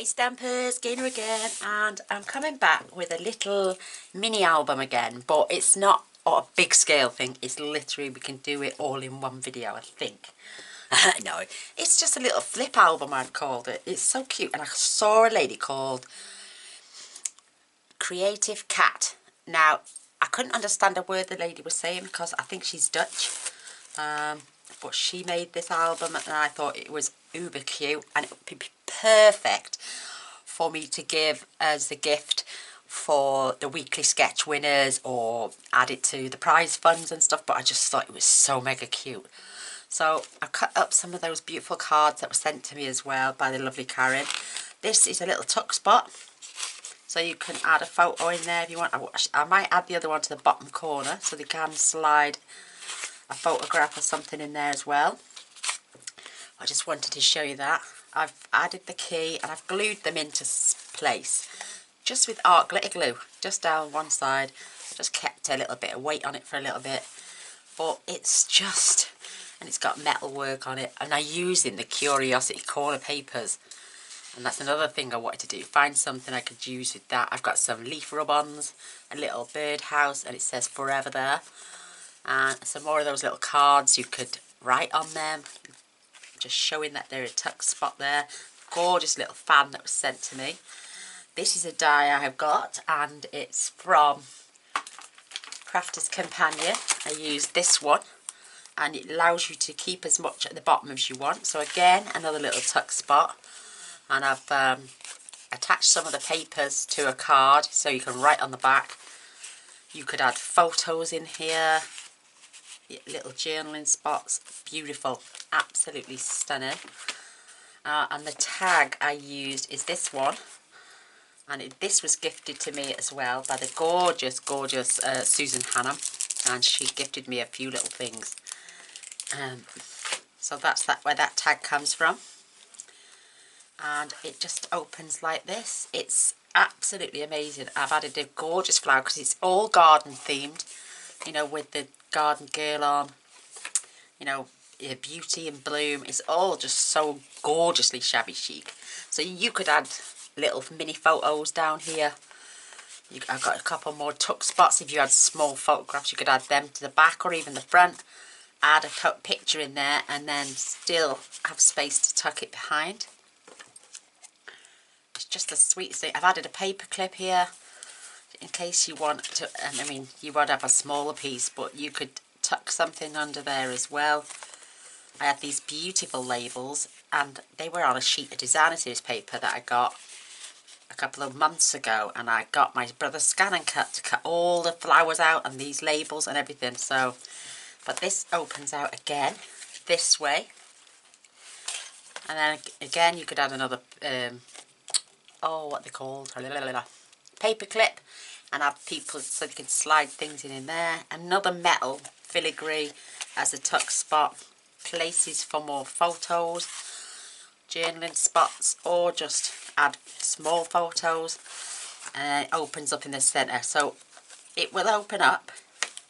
Hey Stampers, Gaynor again, and I'm coming back with a little mini album again, but it's not a big scale thing. It's literally, we can do it all in one video, I think. No, it's just a little flip album, I've called it. It's so cute, and I saw a lady called Creative Cat. Now, I couldn't understand a word the lady was saying because I think she's Dutch. But she made this album and I thought it was uber cute, and it would be perfect for me to give as a gift for the weekly sketch winners or add it to the prize funds and stuff. But I just thought it was so mega cute. So I cut up some of those beautiful cards that were sent to me as well by the lovely Karen. This is a little tuck spot, so you can add a photo in there if you want. I might add the other one to the bottom corner so they can slide a photograph or something in there as well. I just wanted to show you that. I've added the key and I've glued them into place just with art glitter glue, just down one side. Just kept a little bit of weight on it for a little bit, but it's just, and it's got metal work on it, and I'm using the Curiosity corner papers, and that's another thing I wanted to do, find something I could use with that. I've got some leaf rub-ons, a little birdhouse, and it says forever there, and some more of those little cards you could write on them, just showing that they're a tuck spot there. Gorgeous little fan that was sent to me. This is a die I have got, and it's from Crafter's Companion. I used this one, and it allows you to keep as much at the bottom as you want. So again, another little tuck spot, and I've attached some of the papers to a card so you can write on the back. You could add photos in here, little journaling spots. Beautiful, absolutely stunning. And the tag I used is this one, and this was gifted to me as well by the gorgeous Susan Hannam, and she gifted me a few little things. So that's where that tag comes from, and it just opens like this. It's absolutely amazing. I've added a gorgeous flower because it's all garden themed, you know, with the garden girl on, you know, beauty and bloom. It's all just so gorgeously shabby chic. So you could add little mini photos down here. I've got a couple more tuck spots. If you had small photographs, you could add them to the back or even the front. Add a picture in there and then still have space to tuck it behind. It's just the sweetest thing. I've added a paper clip here in case you want to, I mean, you would have a smaller piece, but you could tuck something under there as well. I had these beautiful labels, and they were on a sheet of designer series paper that I got a couple of months ago, and I got my brother Scan and Cut to cut all the flowers out and these labels and everything. So, but this opens out again this way, and then again you could add another what they called, paper clip, and have people so they can slide things in there. Another metal filigree as a tuck spot, places for more photos, journaling spots, or just add small photos, and it opens up in the centre. So it will open up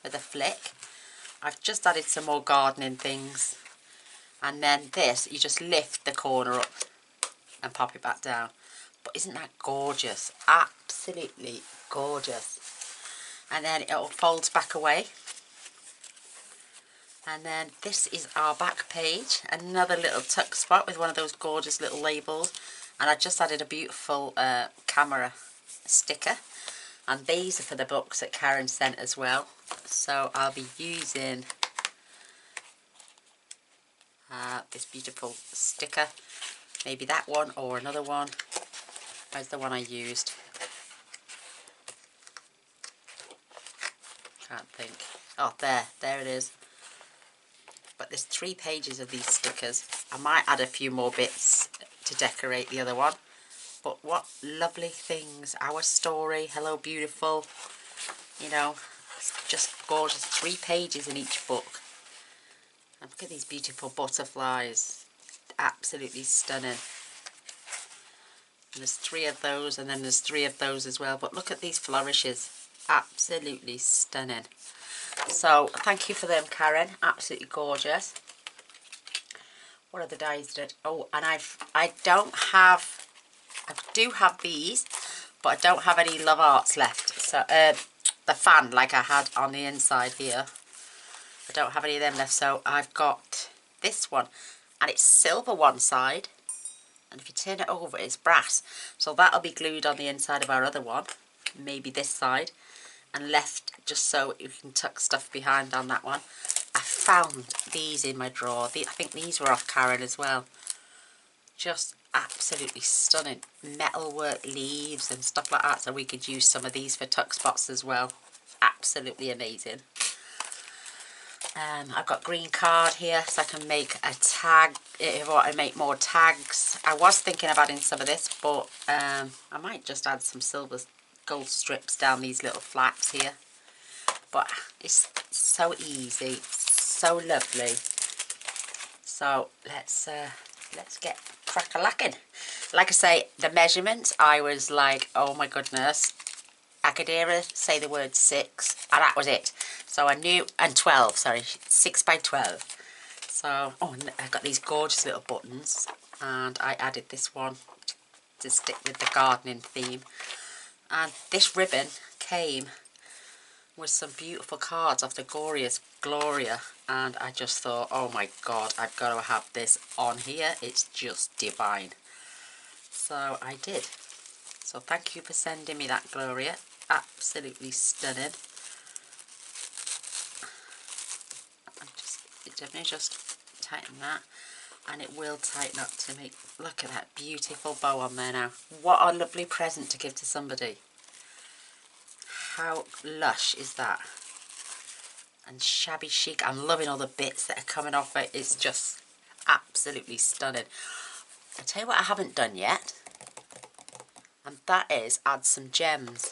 with a flick. I've just added some more gardening things, and then this, you just lift the corner up and pop it back down. But isn't that gorgeous? Absolutely gorgeous. And then it all folds back away. And then this is our back page. Another little tuck spot with one of those gorgeous little labels. And I just added a beautiful camera sticker. And these are for the books that Karen sent as well. So I'll be using this beautiful sticker. Maybe that one or another one. Where's the one I used? Can't think. Oh, there it is. But there's 3 pages of these stickers. I might add a few more bits to decorate the other one. But what lovely things. Our story, hello beautiful. You know, it's just gorgeous. 3 pages in each book. And look at these beautiful butterflies. Absolutely stunning. And there's 3 of those, and then there's 3 of those as well. But look at these flourishes. Absolutely stunning. So thank you for them, Karen. Absolutely gorgeous. What other dies did? Oh, and I've do have these, but I don't have any Love Arts left. So the fan like I had on the inside here, I don't have any of them left. So I've got this one, and it's silver one side, and if you turn it over it's brass. So that'll be glued on the inside of our other one, maybe this side, and left just so you can tuck stuff behind on that one. I found these in my drawer. I think these were off Karen as well. Just absolutely stunning. Metalwork leaves and stuff like that, so we could use some of these for tuck spots as well. Absolutely amazing. I've got green card here, so I can make a tag if I want to make more tags. I was thinking of adding some of this, but I might just add some silver gold strips down these little flaps here. But it's so easy, so lovely. So let's get crack-a-lacking. Like I say, the measurements, I was like, oh my goodness, I could hear her say the word 6, and that was it. So I knew, and 12, sorry, 6 by 12. So, oh, and I've got these gorgeous little buttons, and I added this one to stick with the gardening theme. And this ribbon came with some beautiful cards off the Gloria, and I just thought, oh my god, I've got to have this on here. It's just divine. So I did. So thank you for sending me that, Gloria. Absolutely stunning. Just tighten that, and it will tighten up to make, look at that beautiful bow on there now. What a lovely present to give to somebody. How lush is that? And shabby chic. I'm loving all the bits that are coming off it. It's just absolutely stunning. I'll tell you what I haven't done yet, and that is add some gems.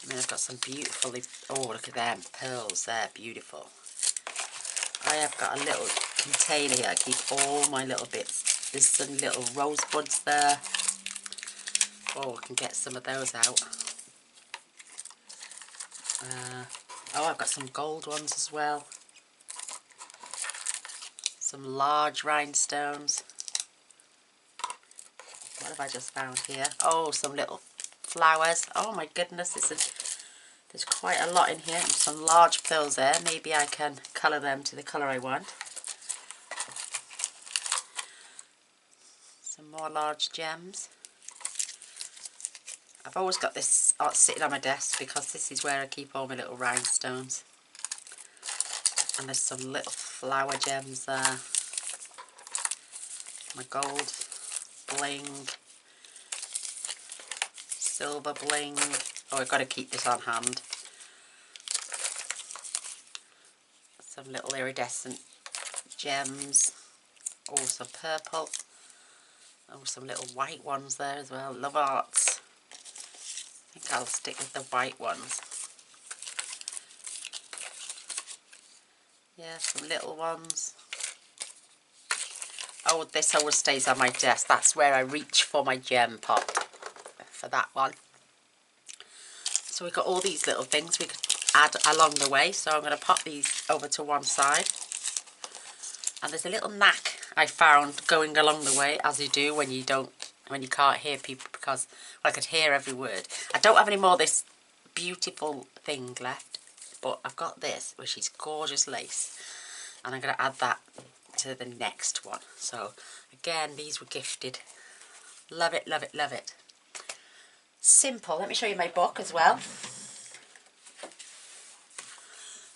I mean, I've got some beautiful, oh look at them, pearls, they're beautiful. I have got a little container here, I keep all my little bits. There's some little rosebuds there. Oh, I can get some of those out. Oh, I've got some gold ones as well. Some large rhinestones. What have I just found here? Oh, some little flowers. Oh my goodness, there's quite a lot in here. And some large pearls there. Maybe I can colour them to the colour I want. Some more large gems. I've always got this sitting on my desk because this is where I keep all my little rhinestones. And there's some little flower gems there. My gold bling. Silver bling. Oh, I've got to keep this on hand. Some little iridescent gems. Oh, some purple. Oh, some little white ones there as well. Love Arts. I think I'll stick with the white ones. Yeah, some little ones. Oh, this always stays on my desk. That's where I reach for my gem pot. For that one. So we've got all these little things we could add along the way. So I'm going to pop these over to one side. And there's a little knack I found going along the way, as you do when you can't hear people, because I could hear every word. I don't have any more of this beautiful thing left, but I've got this, which is gorgeous lace, and I'm going to add that to the next one. So again, these were gifted. Love it, love it, love it. Simple. Let me show you my book as well.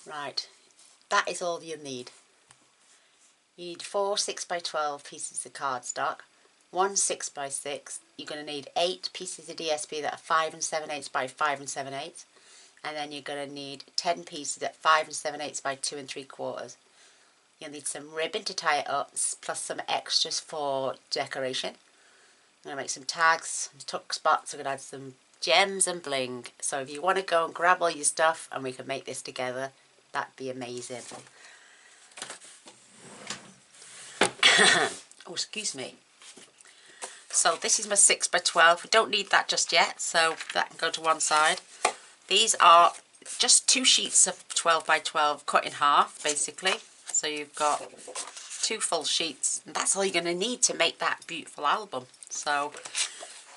Right, that is all you need. You need 4 6x12 pieces of cardstock, 1 6x6. You're going to need 8 pieces of DSP that are 5 7/8 by 5 7/8, and then you're going to need 10 pieces at 5 7/8 by 2 3/4. You'll need some ribbon to tie it up, plus some extras for decoration. I'm going to make some tags, some tuck spots. I'm going to add some gems and bling. So if you want to go and grab all your stuff and we can make this together, that'd be amazing. Oh, excuse me. So this is my 6x12. We don't need that just yet, so that can go to one side. These are just 2 sheets of 12x12 cut in half, basically. So you've got 2 full sheets, and that's all you're going to need to make that beautiful album. So,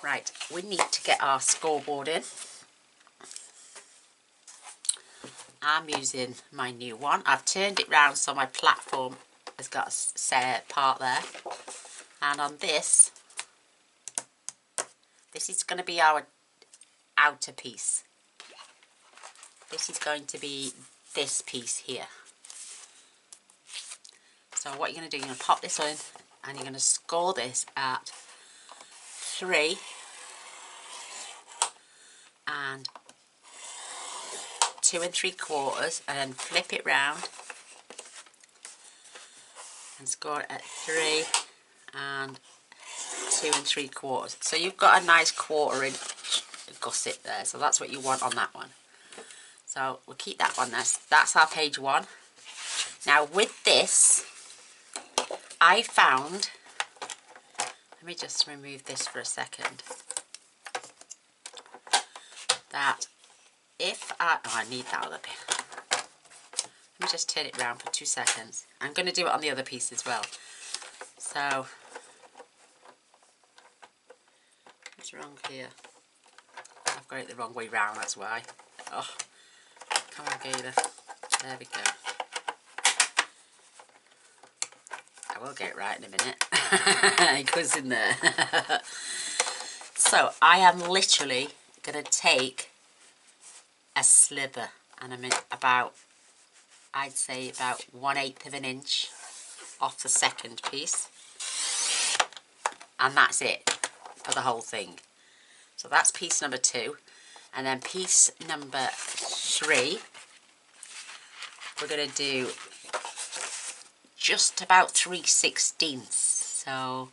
right, we need to get our scoreboard in. I'm using my new one. I've turned it round so my platform has got a set part there. And on this is going to be our outer piece. This is going to be this piece here. So what you're going to do, you're going to pop this in and you're going to score this at 3 and 2 3/4, and then flip it round and score it at 3 and 2 3/4. So you've got a nice 1/4" gusset there. So that's what you want on that one. So we'll keep that one there. That's our page 1. Now with this, I found, let me just remove this for a second, that if I need that other bit. Let me just turn it around for 2 seconds. I'm going to do it on the other piece as well. So, what's wrong here? I've got it the wrong way round, that's why. Oh, come on, Gaynor. There we go. I will get it right in a minute. It goes in there. So, I am literally going to take a slither, and I'm in about, I'd say about 1/8 of an inch off the second piece, and that's it for the whole thing. So that's piece number 2, and then piece number 3 we're going to do just about 3/16, so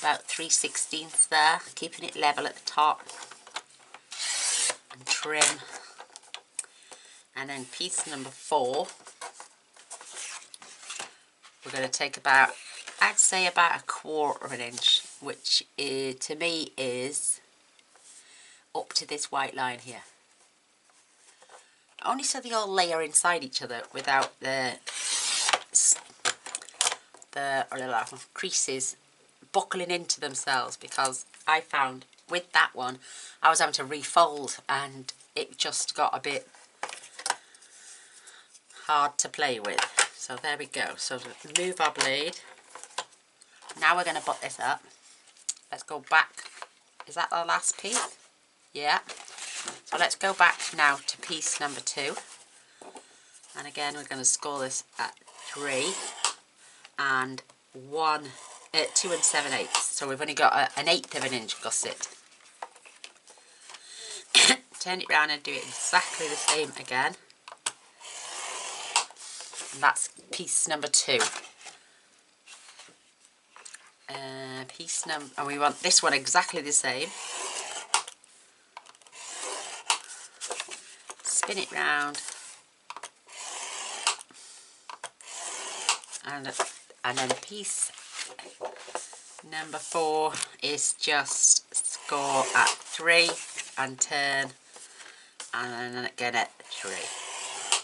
about 3/16 there, keeping it level at the top and trim. And then piece number 4, we're going to take about, I'd say about 1/4 of an inch, which is, to me is up to this white line here. Only so they all layer inside each other without the creases buckling into themselves, because I found with that one I was having to refold and it just got a bit hard to play with. So there we go. So remove our blade. Now we're going to butt this up. Let's go back. Is that the last piece? Yeah. So let's go back now to piece number 2. And again, we're going to score this at 3 and 2 7/8. So we've only got an 1/8 of an inch gusset. Turn it round and do it exactly the same again. And that's piece number 2. And we want this one exactly the same. Spin it round, and then piece number 4 is just score at 3 and turn, and then again at 3.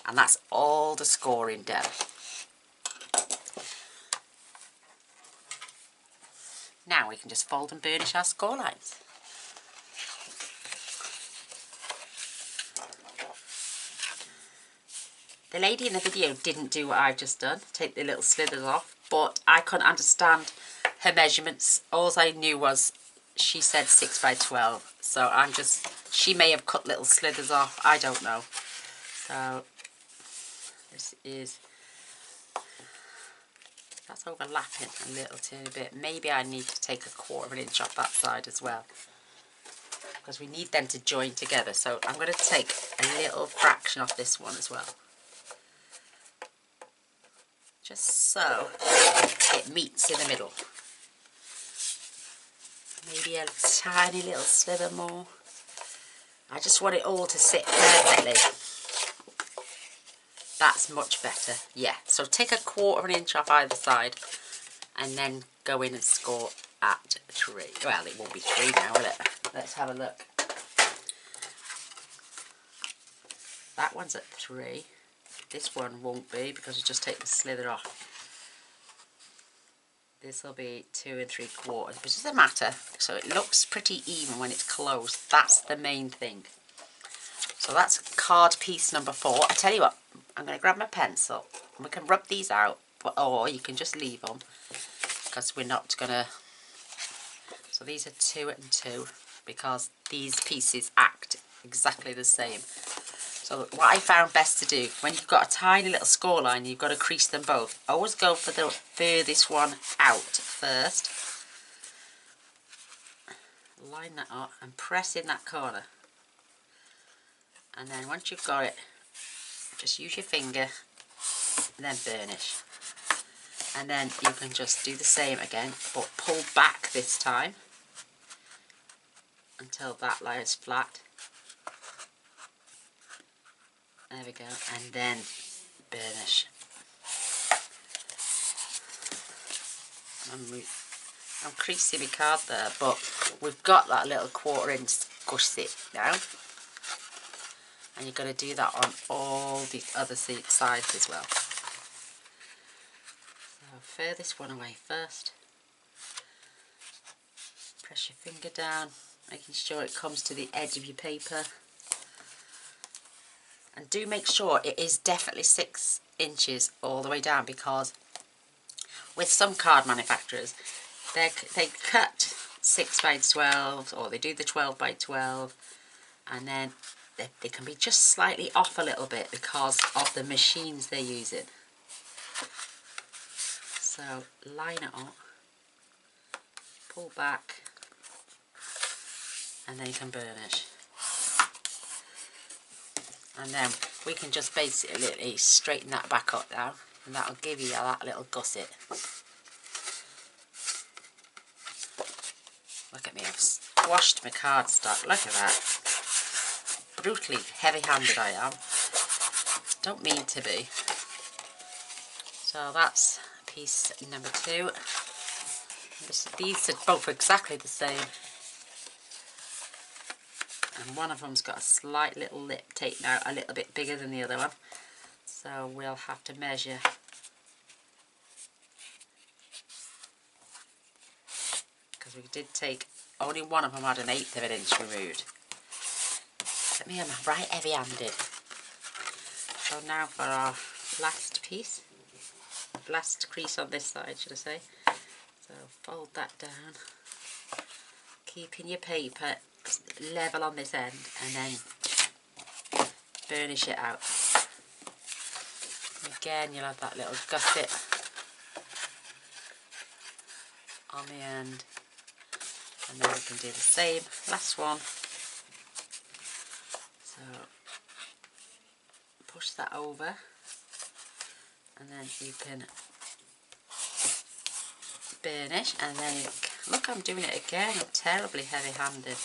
And that's all the scoring done. Now we can just fold and burnish our score lines. The lady in the video didn't do what I've just done, take the little slithers off, but I couldn't understand her measurements. All I knew was she said 6 by 12, so she may have cut little slithers off, I don't know. So this is, that's overlapping a little teeny bit. Maybe I need to take 1/4 of an inch off that side as well, because we need them to join together. So I'm going to take a little fraction off this one as well, just so it meets in the middle. Maybe a tiny little slither more. I just want it all to sit perfectly. That's much better. Yeah, so take 1/4 of an inch off either side and then go in and score at 3. Well, it won't be 3 now, will it? Let's have a look. That one's at 3. This one won't be, because we just take the slither off. this will be 2 3/4, but it doesn't matter. So it looks pretty even when it's closed. That's the main thing. So that's card piece number 4. I tell you what, I'm going to grab my pencil and we can rub these out, or you can just leave them because we're not going to. So these are 2 and 2 because these pieces act exactly the same. So what I found best to do, when you've got a tiny little score line, you've got to crease them both. Always go for the furthest one out first. Line that up and press in that corner. And then once you've got it, just use your finger and then burnish. And then you can just do the same again, but pull back this time until that lies flat. There we go, and then burnish. I'm creasing my card there, but we've got that little 1/4 inch gusset now. And you're going to do that on all the other sides as well. So furthest one away first. Press your finger down, making sure it comes to the edge of your paper. And do make sure it is definitely 6 inches all the way down, because with some card manufacturers, they cut 6 by 12 or they do the 12 by 12, and then they can be just slightly off a little bit because of the machines they're using. So line it up, pull back, and then you can burnish. And then we can just basically straighten that back up now, and that'll give you that little gusset. Look at me, I've squashed my cardstock, look at that. Brutally heavy-handed I am. Don't mean to be. So that's piece number 2. These are both exactly the same. And one of them's got a slight little lip taken out, a little bit bigger than the other one. So we'll have to measure. Because we did take, only one of them had 1/8 of an inch removed. Let me, I'm right heavy-handed. So now for our last piece. Last crease on this side, should I say. So fold that down. Keeping your paper level on this end, and then burnish it out. Again, you'll have that little gusset on the end, and then we can do the same. Last one. So push that over, and then you can burnish, and then look, I'm doing it again. I'm terribly heavy-handed.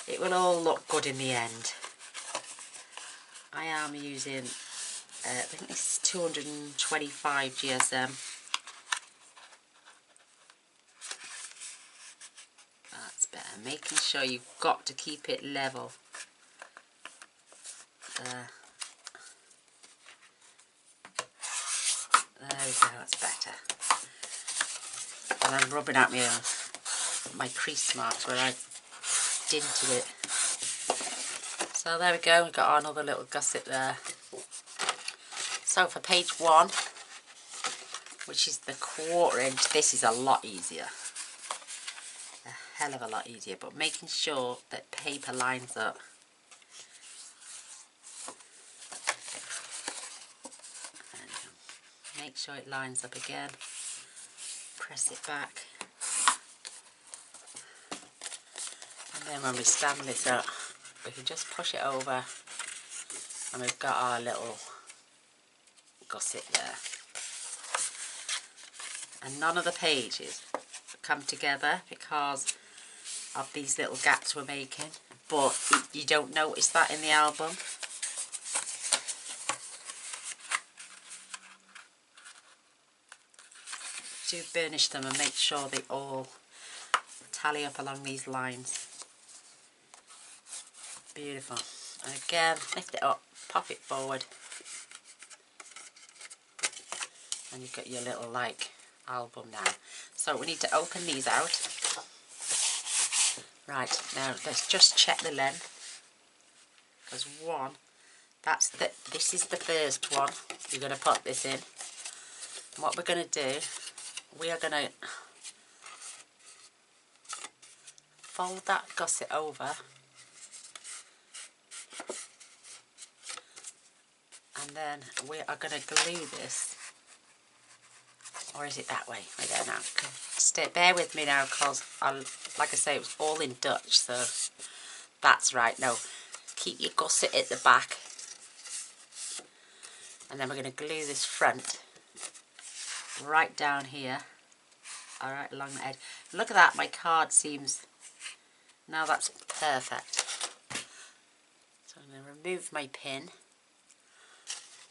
It will all look good in the end. I am using, I think this is 225 GSM. That's better. Making sure you've got to keep it level. There. There we go, that's better. And I'm rubbing out my crease marks where I dinted it. So there we go, we've got another little gusset there. So for page 1, which is the 1/4 inch, this is a lot easier. A hell of a lot easier, but making sure that paper lines up. And make sure it lines up again. Press it back. And then when we stand this up, we can just push it over, and we've got our little gusset there. And none of the pages come together because of these little gaps we're making, but you don't notice that in the album. Do burnish them and make sure they all tally up along these lines. Beautiful. And again, lift it up, pop it forward, and you've got your little like album now. So we need to open these out. Right, now let's just check the length. Because one, this is the first one. You're going to put this in. And what we're going to do, we are going to fold that gusset over. And then we are going to glue this. Or is it that way? Wait there now. Bear with me now, because, like I say, it was all in Dutch, so that's right. No, keep your gusset at the back. And then we're going to glue this front right down here. Alright, along the edge. Look at that, my card seems... Now that's perfect. So I'm going to remove my pin.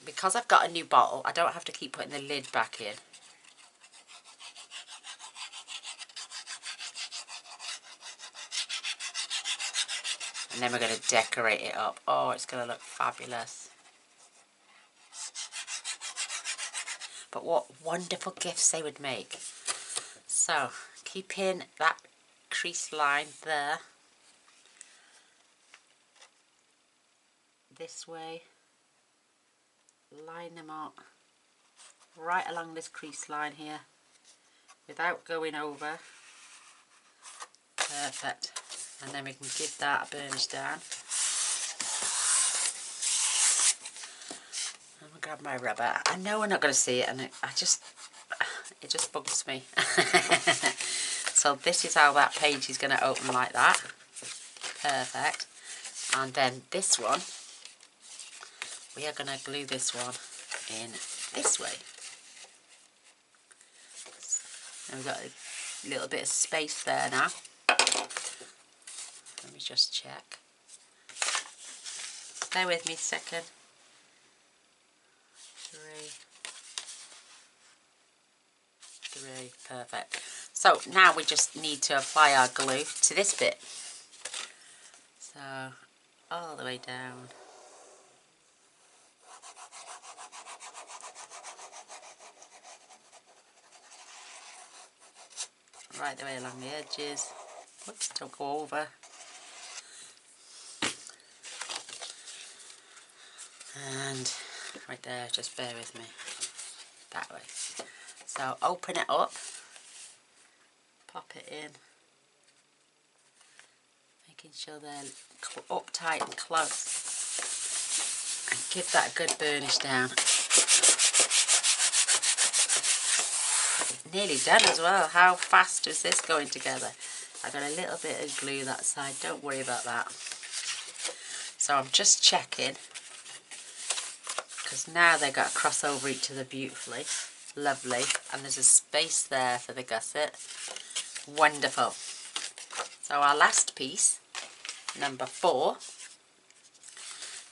Because I've got a new bottle, I don't have to keep putting the lid back in. And then we're going to decorate it up. Oh, it's going to look fabulous. But what wonderful gifts they would make. So, keeping that crease line there. This way. Line them up. Right along this crease line here. Without going over. Perfect. And then we can give that a burnish down. I'm gonna grab my rubber. I know we're not going to see it, and it just bugs me. So this is how that page is going to open, like that. Perfect. And then this one, we are going to glue this one in this way. And we've got a little bit of space there now. Let me just check. Bear with me a second. 3, perfect. So now we just need to apply our glue to this bit. So all the way down. Right the way along the edges. Whoops, don't go over. And right there, just bear with me. That way. So open it up. Pop it in. Making sure they're up tight and close. And give that a good burnish down. Nearly done as well. How fast is this going together? I got a little bit of glue that side. Don't worry about that. So I'm just checking. Because now they've got to cross over each other beautifully. Lovely. And there's a space there for the gusset. Wonderful. So our last piece, number 4,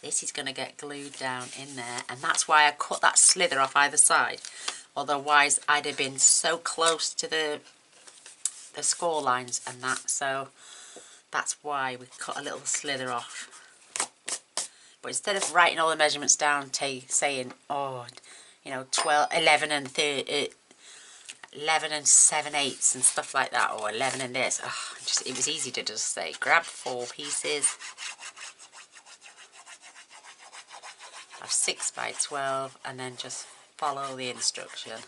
this is going to get glued down in there, and that's why I cut that slither off either side. Otherwise I'd have been so close to the score lines and that, so that's why we cut a little slither off. But instead of writing all the measurements down, saying, oh, you know, 11 and 7/8 and stuff like that, or 11 and this. Oh, it was easy to just say, grab 4 pieces of 6 by 12 and then just follow the instruction.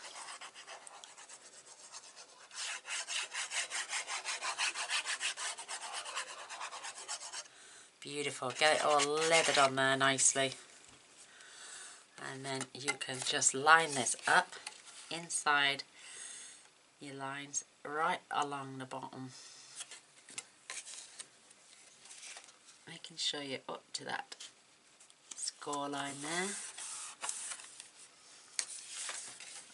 Beautiful. Get it all leathered on there nicely. And then you can just line this up inside your lines right along the bottom, making sure you're up to that score line there,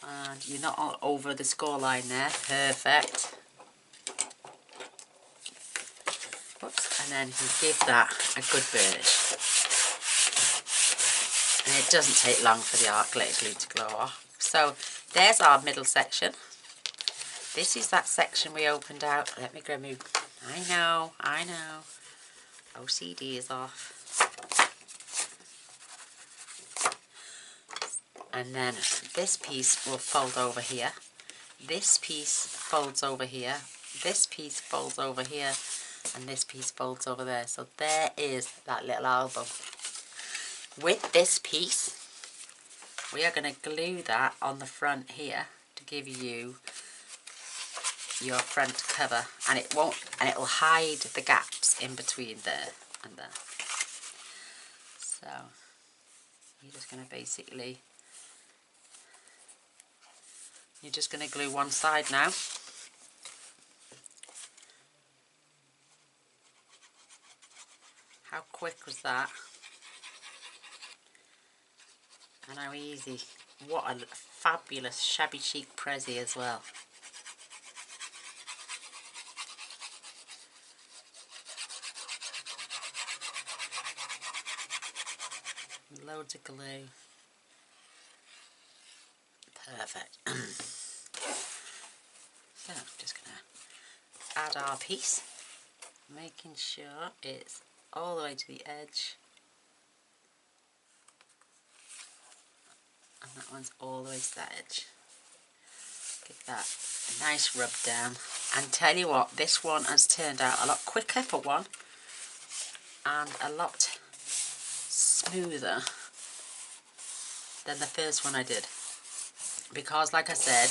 and you're not all over the score line there. Perfect. Whoops. And then you give that a good burnish, and it doesn't take long for the art glitter glue to glow off. So there's our middle section. This is that section we opened out. Let me go move. I know. OCD is off. And then this piece will fold over here. this piece folds over here, this piece folds over here, and this piece folds over there. So there is that little album. With this piece, we are going to glue that on the front here to give you your front cover, and it won't, and it'll hide the gaps in between there and there. So you're just going to basically, you're just going to glue one side now. How quick was that? And how easy. What a fabulous shabby chic prezi as well. Loads of glue. Perfect. So I'm just going to add our piece, making sure it's all the way to the edge. And that one's all the way to that edge. Give that a nice rub down. And tell you what, this one has turned out a lot quicker for one, and a lot smoother than the first one I did. Because like I said,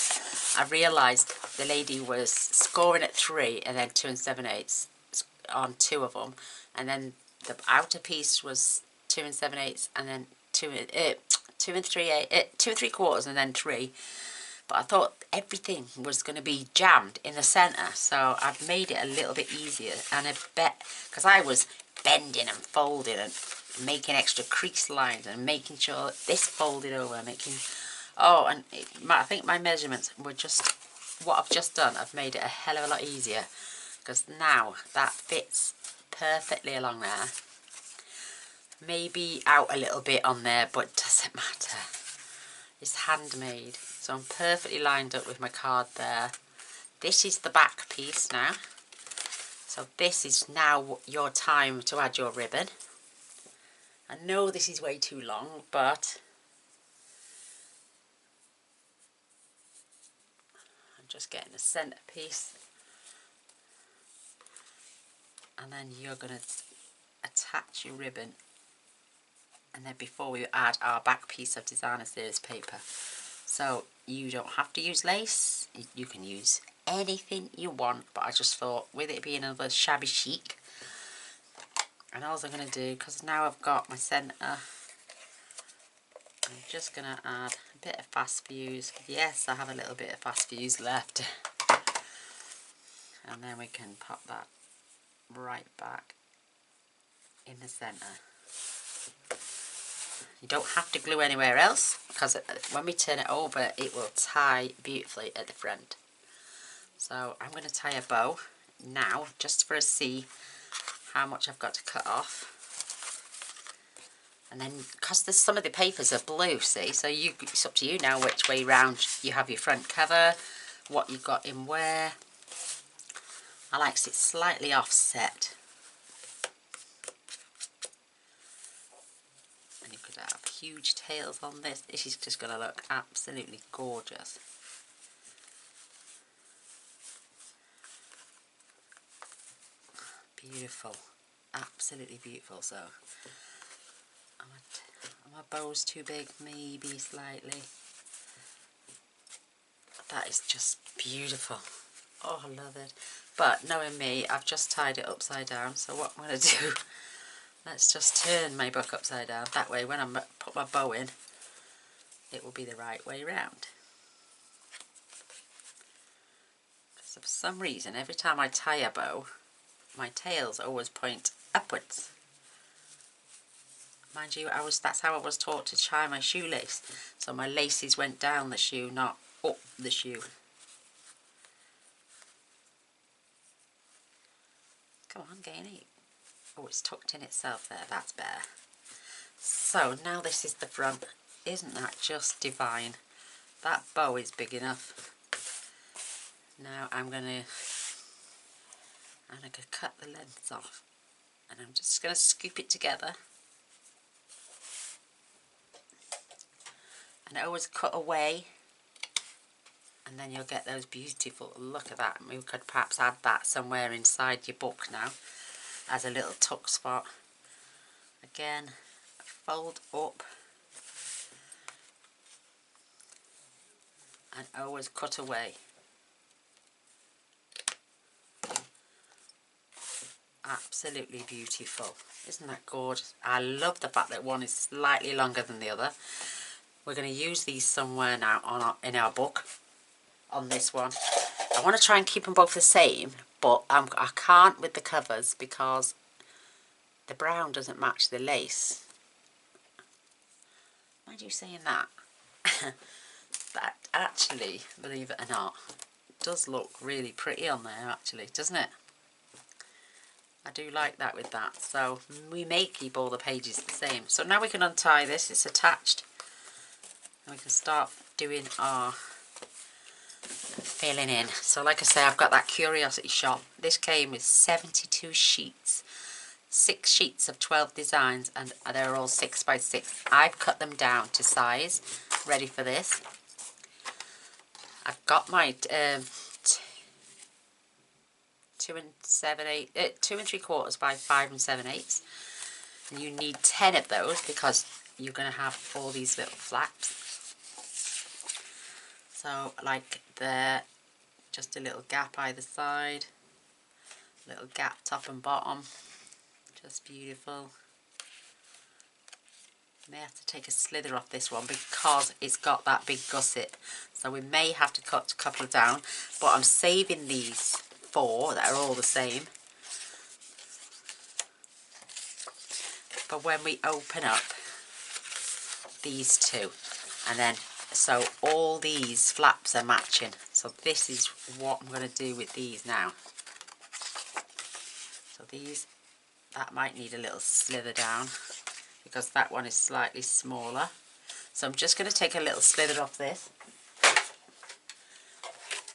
I realised the lady was scoring at 3 and then 2 7/8 on 2 of them, and then the outer piece was 2 7/8 and then 2 3/4 and then 3. But I thought everything was going to be jammed in the centre, so I've made it a little bit easier. And I bet, because I was bending and folding and making extra crease lines and making sure this folded over, making, oh, and I think my measurements were just what I've just done. I've made it a hell of a lot easier, because now that fits perfectly along there. Maybe out a little bit on there, but it doesn't matter. It's handmade, so I'm perfectly lined up with my card there. This is the back piece now. So this is now your time to add your ribbon. I know this is way too long, but I'm just getting the centre piece. And then you're going to attach your ribbon. And then before we add our back piece of designer series paper. So you don't have to use lace. You can use anything you want, but I just thought with it being another shabby chic, and all I'm going to do, because now I've got my centre, I'm just going to add a bit of fast fuse. Yes, I have a little bit of fast fuse left. And then we can pop that right back in the centre. You don't have to glue anywhere else, because when we turn it over it will tie beautifully at the front. So I'm going to tie a bow now, just for us to see how much I've got to cut off. And then, because some of the papers are blue, see, so it's up to you now which way round you have your front cover, what you've got in where. I like it slightly offset. And you could have huge tails on this. This is just going to look absolutely gorgeous. Beautiful, absolutely beautiful. So my bow's too big, maybe slightly. That is just beautiful. Oh, I love it. But knowing me, I've just tied it upside down. So what I'm going to do, let's just turn my book upside down. That way, when I put my bow in, it will be the right way round. Because for some reason, every time I tie a bow, my tails always point upwards. Mind you, that's how I was taught to tie my shoelace. So my laces went down the shoe, not up the shoe. Come on, Gaynor. Oh, it's tucked in itself there. That's better. So now this is the front. Isn't that just divine? That bow is big enough. Now I'm gonna cut the lengths off, and I'm just gonna scoop it together. And I always cut away And then you'll get those beautiful, look at that. We could perhaps add that somewhere inside your book now as a little tuck spot. Again, fold up and always cut away. Absolutely beautiful. Isn't that gorgeous? I love the fact that one is slightly longer than the other. We're going to use these somewhere now in our book. On this one, I want to try and keep them both the same, but I can't with the covers because the brown doesn't match the lace. Why are you saying that? That actually, believe it or not, does look really pretty on there actually, doesn't it? I do like that with that. So we may keep all the pages the same. So now we can untie this, it's attached. And we can start doing our filling in. So like I say, I've got that Curiosity Shop. This came with 72 sheets. 6 sheets of 12 designs, and they're all 6 by 6. I've cut them down to size, ready for this. I've got my 2 3/4 by 5 7/8, and you need 10 of those because you're going to have all these little flaps. So like there, just a little gap either side, little gap top and bottom, just beautiful. May have to take a slither off this one because it's got that big gusset, so we may have to cut a couple down, but I'm saving these 4 that are all the same for when we open up these 2. And then so all these flaps are matching, so this is what I'm going to do with these now. So these, that might need a little slither down because that one is slightly smaller. So I'm just going to take a little slither off this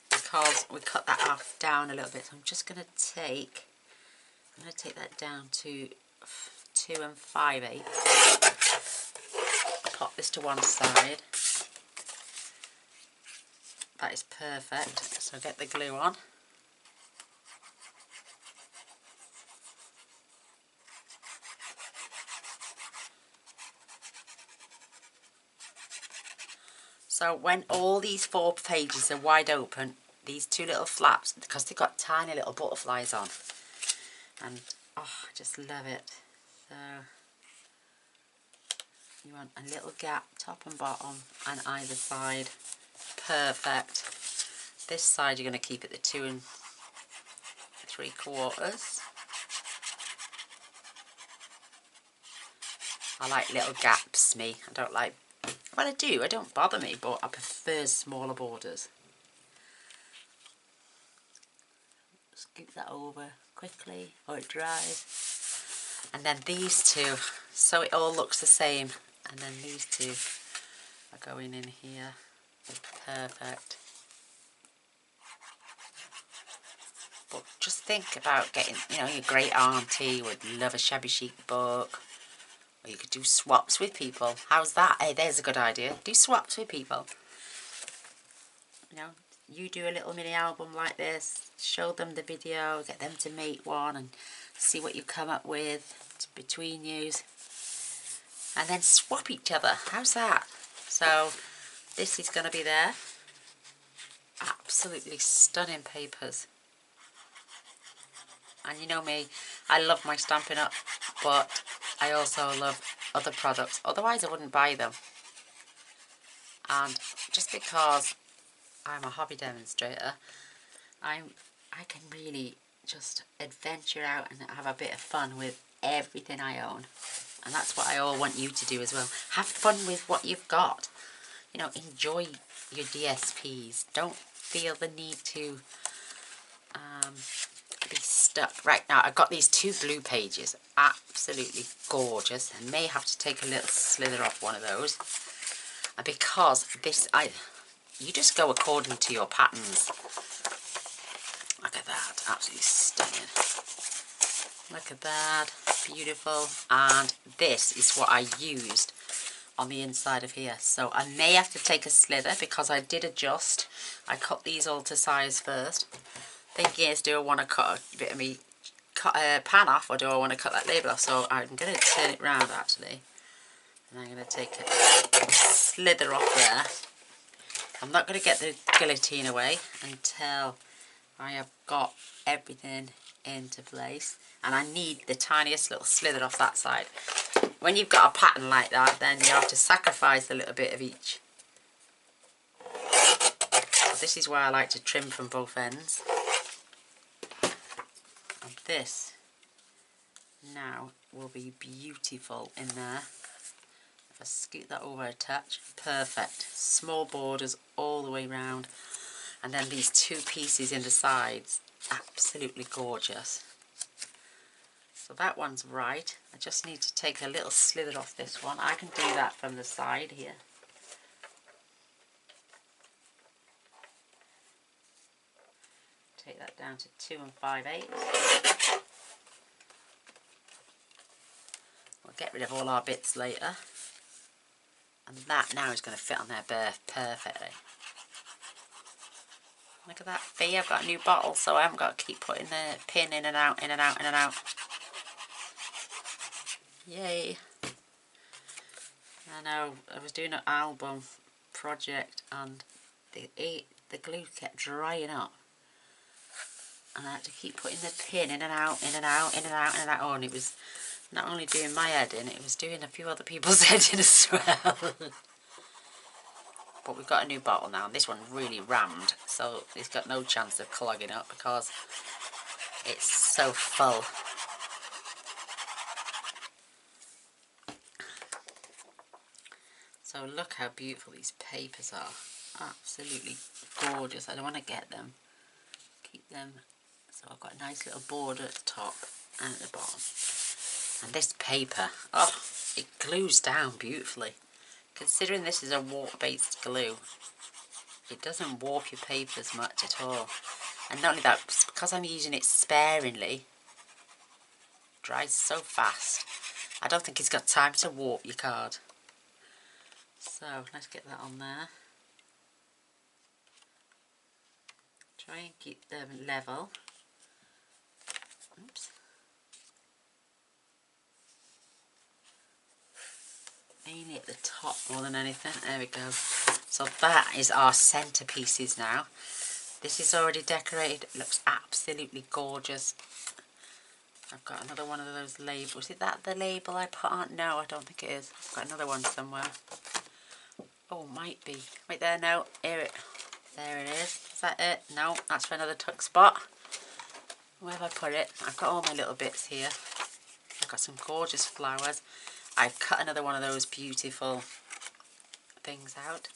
because we cut that off down a little bit. So I'm just going to take that down to 2 5/8. Pop this to one side. That is perfect. So get the glue on. So when all these 4 pages are wide open, these 2 little flaps, because they've got tiny little butterflies on, and oh, I just love it. So you want a little gap top and bottom on either side. Perfect. This side you're going to keep at the 2 3/4. I like little gaps, me. I don't like, well I do, it don't bother me, but I prefer smaller borders. Scoop that over quickly or it dries. And then these 2, so it all looks the same. And then these 2 are going in here. Perfect. But just think about getting, you know, your great auntie would love a shabby chic book. Or you could do swaps with people. How's that? Hey, there's a good idea. Do swaps with people. You know, you do a little mini album like this, show them the video, get them to make one and see what you come up with between you. And then swap each other. How's that? So this is going to be there. Absolutely stunning papers. And you know me, I love my Stampin' Up, but I also love other products. Otherwise I wouldn't buy them. And just because I'm a hobby demonstrator, I can really just adventure out and have a bit of fun with everything I own. And that's what I all want you to do as well. Have fun with what you've got. You know, enjoy your DSPs. Don't feel the need to be stuck. Right now, I've got these 2 blue pages. Absolutely gorgeous. I may have to take a little slither off one of those. And because this, you just go according to your patterns. Look at that. Absolutely stunning. Look at that. Beautiful. And this is what I used on the inside of here. So I may have to take a slither because I did adjust. I cut these all to size first. Thinking is, do I want to cut a bit of me pan off, or do I want to cut that label off? So I'm going to turn it round actually. And I'm going to take a slither off there. I'm not going to get the guillotine away until I have got everything into place. And I need the tiniest little slither off that side. When you've got a pattern like that, then you have to sacrifice a little bit of each. But this is why I like to trim from both ends. And this now will be beautiful in there. If I scoot that over a touch, perfect. Small borders all the way round. And then these two pieces in the sides, absolutely gorgeous. So that one's right. I just need to take a little slither off this one. I can do that from the side here. Take that down to 2 5/8. We'll get rid of all our bits later. And that now is going to fit on there perfectly. Look at that fee, I've got a new bottle, so I haven't got to keep putting the pin in and out, in and out, in and out. Yay. I know, I was doing an album project and the glue kept drying up. And I had to keep putting the pin in and out, in and out, in and out, in and out. Oh, and it was not only doing my head in, it was doing a few other people's heads in as well. But we've got a new bottle now, and this one really rammed, so it's got no chance of clogging up because it's so full. So look how beautiful these papers are. Absolutely gorgeous. I don't want to get them. Keep them. So I've got a nice little border at the top and at the bottom. And this paper, oh, it glues down beautifully. Considering this is a warp-based glue, it doesn't warp your papers much at all. And not only that, because I'm using it sparingly, it dries so fast. I don't think it's got time to warp your card. So let's get that on there. Try and keep them level. Oops. Mainly at the top more than anything. There we go. So that is our centerpieces now. This is already decorated. It looks absolutely gorgeous. I've got another one of those labels. Is that the label I put on? No, I don't think it is. I've got another one somewhere. Oh, might be. Wait there, no. Here it. There it is. Is that it? No, that's for another tuck spot. Where have I put it? I've got all my little bits here. I've got some gorgeous flowers. I've cut another one of those beautiful things out.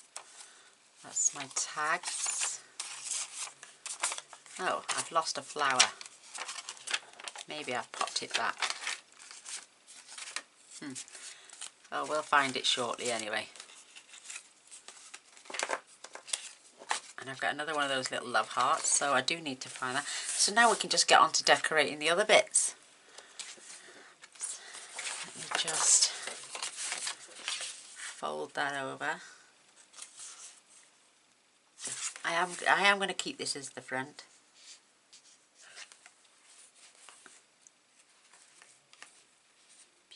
That's my tags. Oh, I've lost a flower. Maybe I've popped it back. Oh, we'll find it shortly anyway. And I've got another one of those little love hearts, so I do need to find that. So now we can just get on to decorating the other bits. Let me just fold that over. I am going to keep this as the front.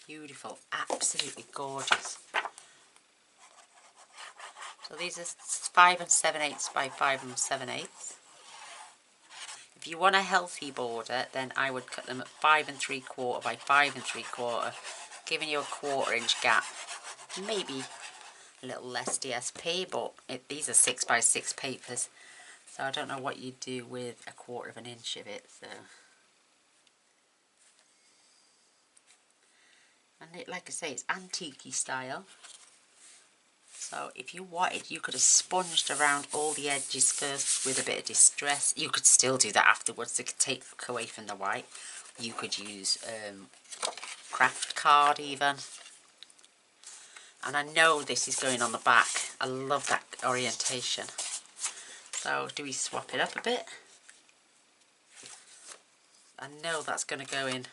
Beautiful, absolutely gorgeous. So these are 5 7/8 by 5 7/8. If you want a healthy border, then I would cut them at 5 3/4 by 5 3/4, giving you a 1/4 inch gap. Maybe a little less DSP, but these are 6 by 6 papers, so I don't know what you do with a 1/4 inch of it. So, and like I say, it's antique-y style. So if you wanted, you could have sponged around all the edges first with a bit of distress. You could still do that afterwards to take away from the white. You could use craft card even. And I know this is going on the back. I love that orientation. So do we swap it up a bit? I know that's going to go in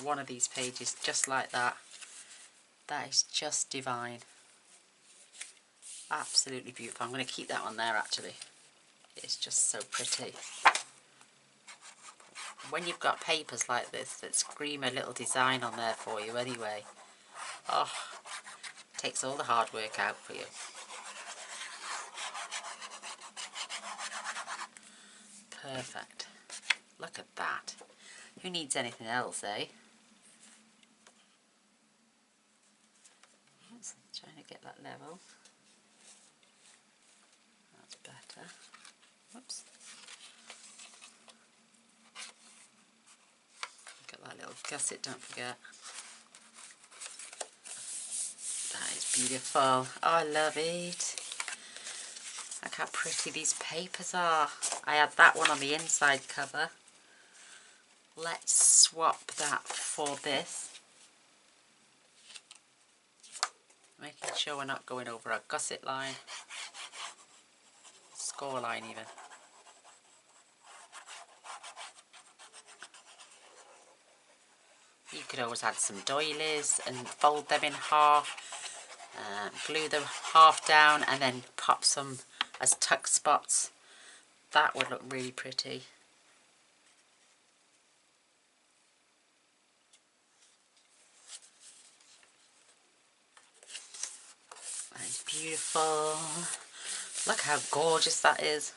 one of these pages just like that. That is just divine. Absolutely beautiful. I'm going to keep that one there actually. It's just so pretty. When you've got papers like this that scream a little design on there for you anyway, oh, takes all the hard work out for you. Perfect. Look at that. Who needs anything else, eh? Just trying to get that level. That's better. Whoops. Look at that little gusset, don't forget. That is beautiful. Oh, I love it. Look how pretty these papers are. I had that one on the inside cover. Let's swap that for this. Making sure we're not going over our gusset line. Score line even. You could always add some doilies and fold them in half. Glue them half down and then pop some as tuck spots. That would look really pretty. That is beautiful. Look how gorgeous that is.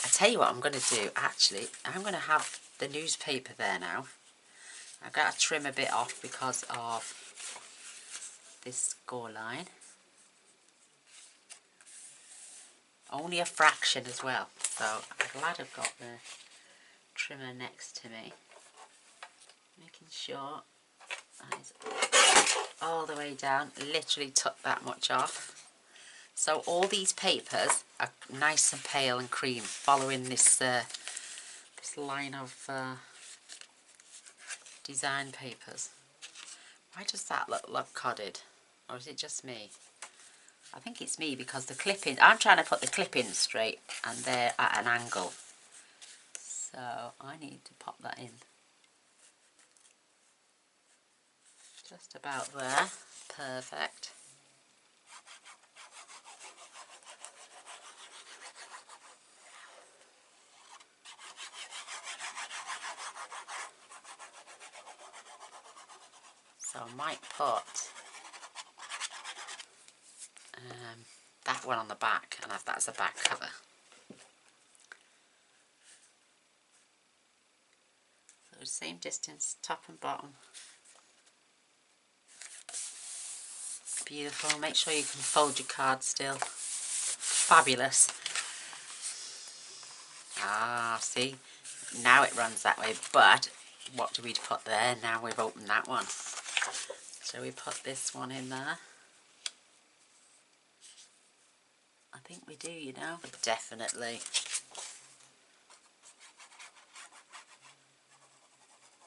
I tell you what I'm going to do actually. I'm going to have the newspaper there now. I've got to trim a bit off because of this score line. Only a fraction as well, so I'm glad I've got the trimmer next to me. Making sure that is all the way down, literally took that much off. So all these papers are nice and pale and cream, following this this line of design papers. Why does that look coded? Or is it just me? I think it's me because the clipping, I'm trying to put the clippings straight and they're at an angle. So I need to pop that in. Just about there. Perfect. So I might put that one on the back and have that as a back cover. So same distance, top and bottom. Beautiful. Make sure you can fold your card still. Fabulous. Ah, see? Now it runs that way, but what do we put there? Now we've opened that one. So we put this one in there. I think we do, you know. Definitely.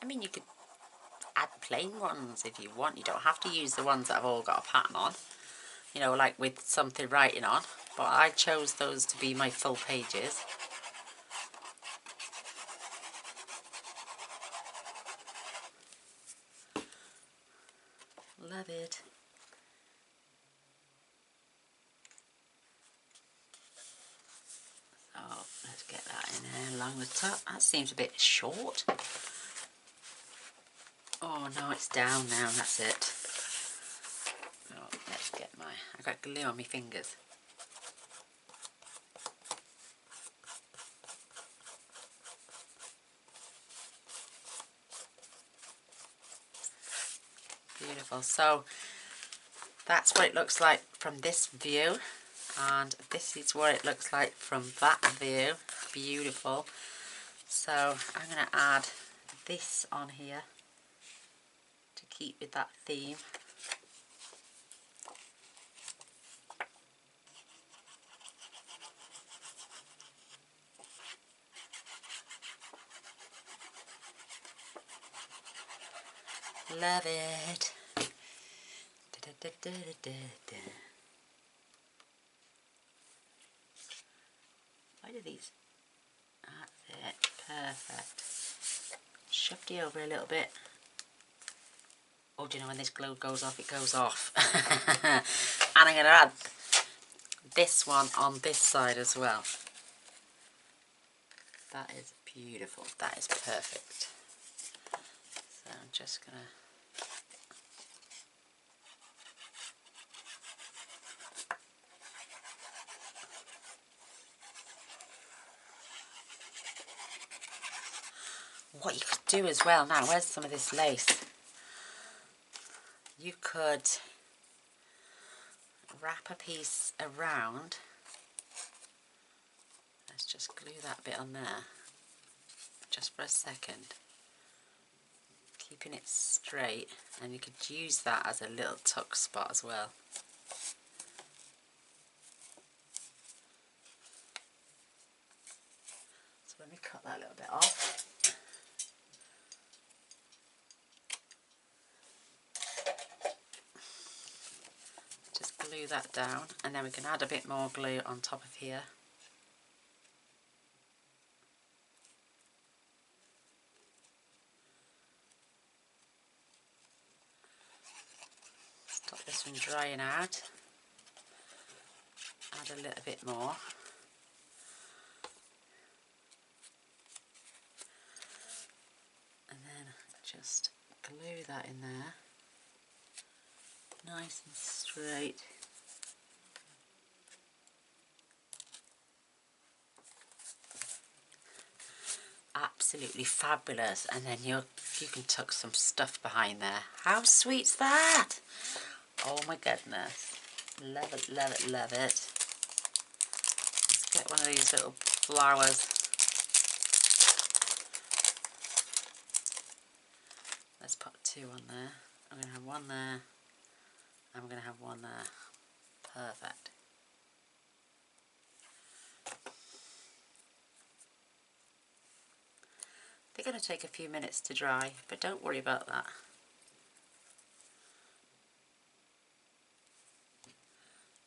I mean, you could add plain ones if you want. You don't have to use the ones that have all got a pattern on. You know, like with something writing on. But I chose those to be my full pages. Love it. Oh, let's get that in there along the top. That seems a bit short. Oh no, it's down now, that's it. Oh, let's get I got glue on my fingers. Beautiful. So that's what it looks like from this view, and this is what it looks like from that view. Beautiful. So I'm going to add this on here to keep with that theme. Love it. Da, da, da, da, da, da. Why do these? That's it. Perfect. Shoved it over a little bit. Oh, do you know when this glue goes off, it goes off. And I'm going to add this one on this side as well. That is beautiful. That is perfect. So I'm just going to... What you could do as well now, where's some of this lace? You could wrap a piece around. Let's just glue that bit on there, just for a second. Keeping it straight, and you could use that as a little tuck spot as well. So let me cut that little bit off. Just glue that down, and then we can add a bit more glue on top of here. Stop this from drying out. Add a little bit more. And then just glue that in there. Nice and straight. Absolutely fabulous. And then you can tuck some stuff behind there. How sweet's that? Oh my goodness. Love it, love it, love it. Let's get one of these little flowers. Let's put two on there. I'm going to have one there. I'm going to have one there. Perfect. They're going to take a few minutes to dry, but don't worry about that.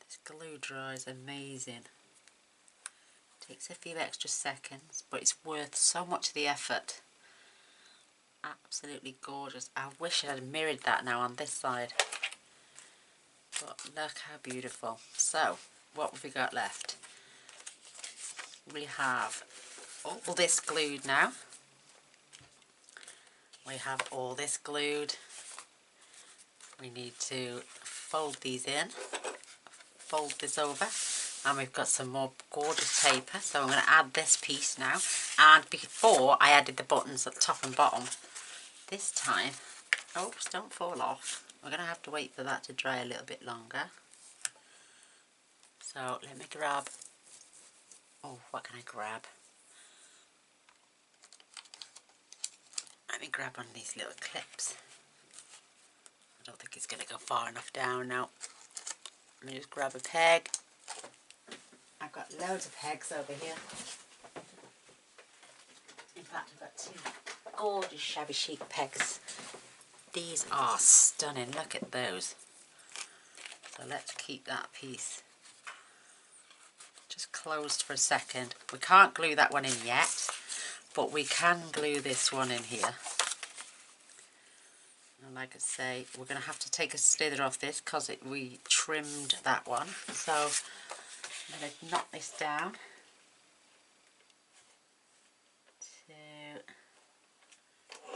This glue dries amazing. Takes a few extra seconds, but it's worth so much of the effort. Absolutely gorgeous. I wish I had mirrored that now on this side. But look how beautiful. So, what have we got left? We have all this glued now. We have all this glued. We need to fold these in, fold this over, and we've got some more gorgeous paper. So I'm going to add this piece now. And before I added the buttons at the top and bottom, this time, oops, don't fall off. We're going to have to wait for that to dry a little bit longer. So let me grab, oh, what can I grab? Let me grab one of these little clips. I don't think it's going to go far enough down now. Let me just grab a peg. I've got loads of pegs over here. In fact, I've got two gorgeous shabby chic pegs. These are stunning. Look at those. So let's keep that piece just closed for a second. We can't glue that one in yet, but we can glue this one in here. And like I say, we're going to have to take a slither off this because we trimmed that one. So I'm going to knock this down.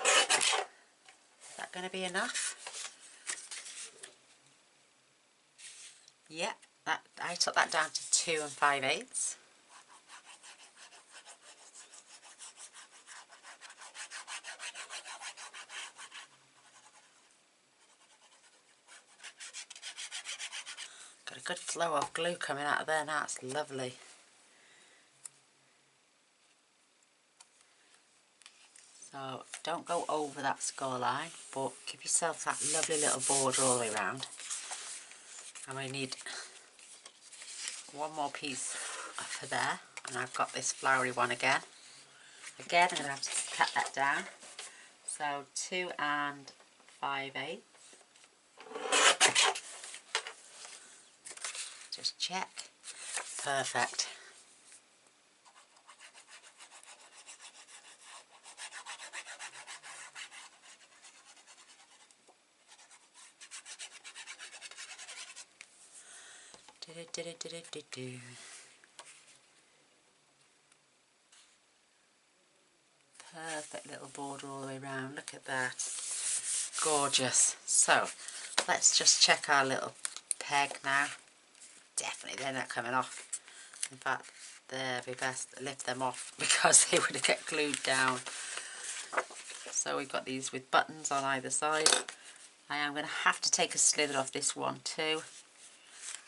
Is that going to be enough? Yep, I took that down to 2 5/8. Got a good flow of glue coming out of there now, it's lovely. So don't go over that score line, but give yourself that lovely little border all the way around. And we need one more piece for there, and I've got this flowery one again. Again, I'm going to have to cut that down. So 2 5/8. Just check. Perfect. Perfect little border all the way around. Look at that. Gorgeous. So let's just check our little peg now. Definitely they're not coming off. In fact, they'd be best to lift them off because they would get glued down. So we've got these with buttons on either side. I am going to have to take a slither off this one too.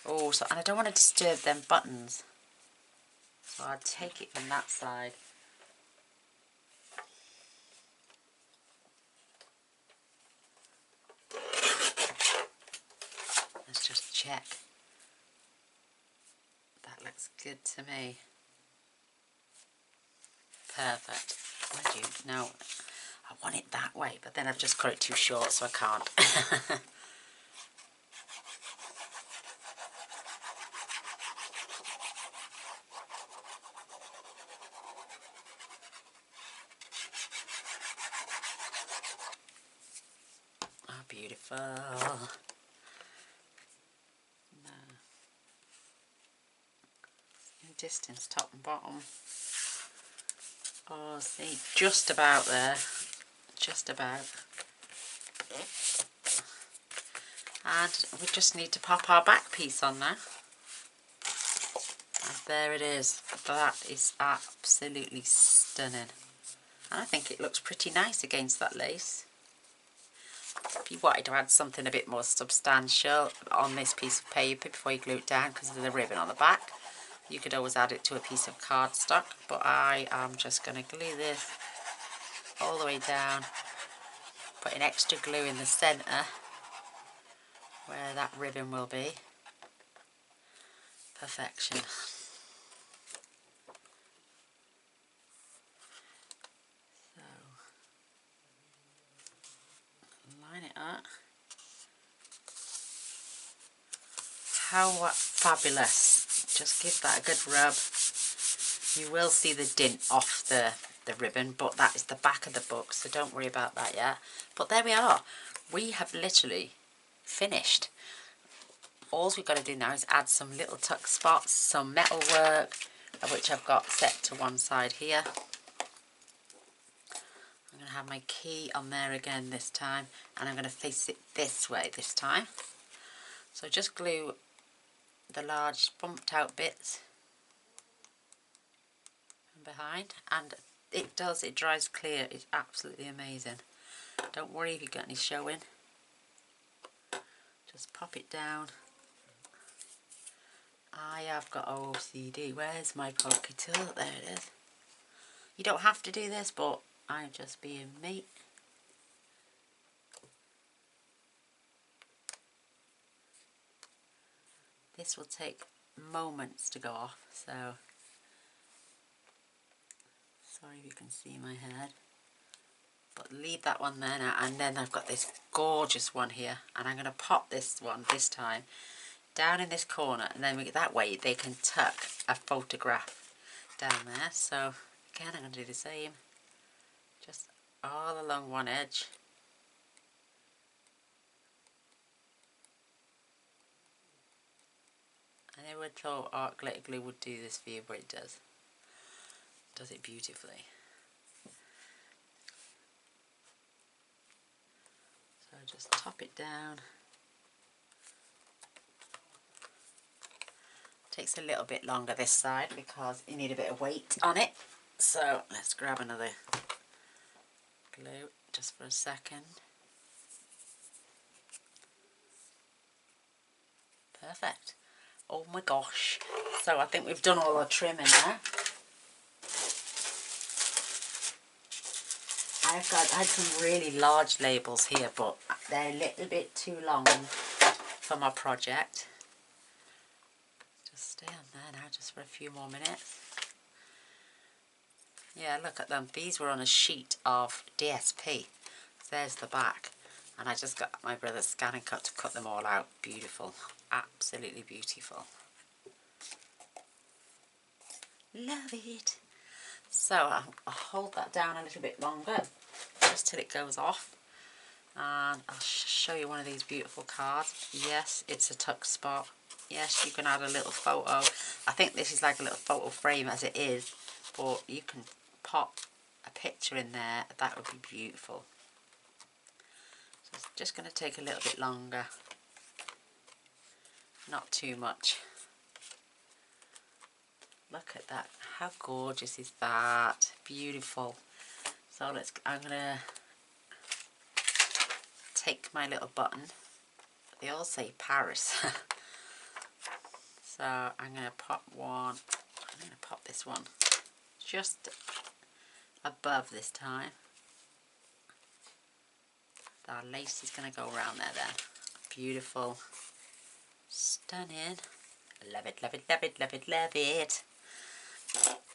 Oh, so, and I don't want to disturb them buttons. So I'll take it from that side. Let's just check. That looks good to me. Perfect. Where do you? No, I want it that way, but then I've just got it too short, so I can't. Oh, beautiful. No. In distance, top and bottom. Oh, see, just about there. Just about. And we just need to pop our back piece on now. And there it is. That is absolutely stunning. And I think it looks pretty nice against that lace. If you wanted to add something a bit more substantial on this piece of paper before you glue it down because of the ribbon on the back, you could always add it to a piece of cardstock. But I am just going to glue this all the way down, putting extra glue in the centre where that ribbon will be. Perfection. So, line it up. How fabulous. Just give that a good rub. You will see the dint off the ribbon, but that is the back of the book, so don't worry about that yet. But there we are. We have literally finished. All we've got to do now is add some little tuck spots, some metal work, which I've got set to one side here. I'm going to have my key on there again this time, and I'm going to face it this way this time. So just glue the large bumped out bits from behind, and it dries clear. It's absolutely amazing. Don't worry if you've got any showing. Just pop it down. I have got OCD. Where's my poker tool? There it is. You don't have to do this, but I'm just being me. This will take moments to go off, so sorry if you can see my head. But leave that one there now, and then I've got this gorgeous one here, and I'm going to pop this one this time down in this corner, and then that way they can tuck a photograph down there. So again, I'm going to do the same, just all along one edge. I never thought art glitter glue would do this for you, but it does. It does it beautifully. So just top it down. Takes a little bit longer this side because you need a bit of weight on it. So let's grab another glue just for a second. Perfect. Oh my gosh. So I think we've done all our trimming now. I had some really large labels here, but they're a little bit too long for my project. Just stay on there now just for a few more minutes. Yeah, look at them. These were on a sheet of DSP. There's the back. And I just got my brother's scanning cut to cut them all out. Beautiful. Absolutely beautiful. Love it. So I'll hold that down a little bit longer, just till it goes off. And I'll show you one of these beautiful cards. Yes, it's a tuck spot. Yes, you can add a little photo. I think this is like a little photo frame as it is, but you can pop a picture in there. That would be beautiful. So it's just going to take a little bit longer. Not too much. Look at that. How gorgeous is that? Beautiful. So I'm going to take my little button. They all say Paris. So I'm going to pop one. I'm going to pop this one just above this time. Our lace is going to go around there then. Beautiful. Stunning. Love it, love it, love it, love it, love it.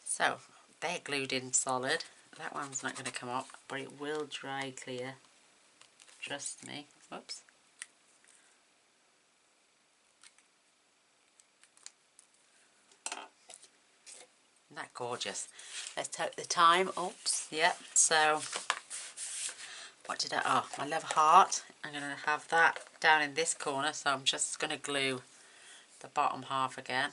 So they're glued in solid. That one's not going to come up, but it will dry clear. Trust me. Whoops. Isn't that gorgeous? Let's take the time. Oops. Yep. So what did I... Oh, my love heart. I'm going to have that down in this corner. So I'm just going to glue the bottom half again.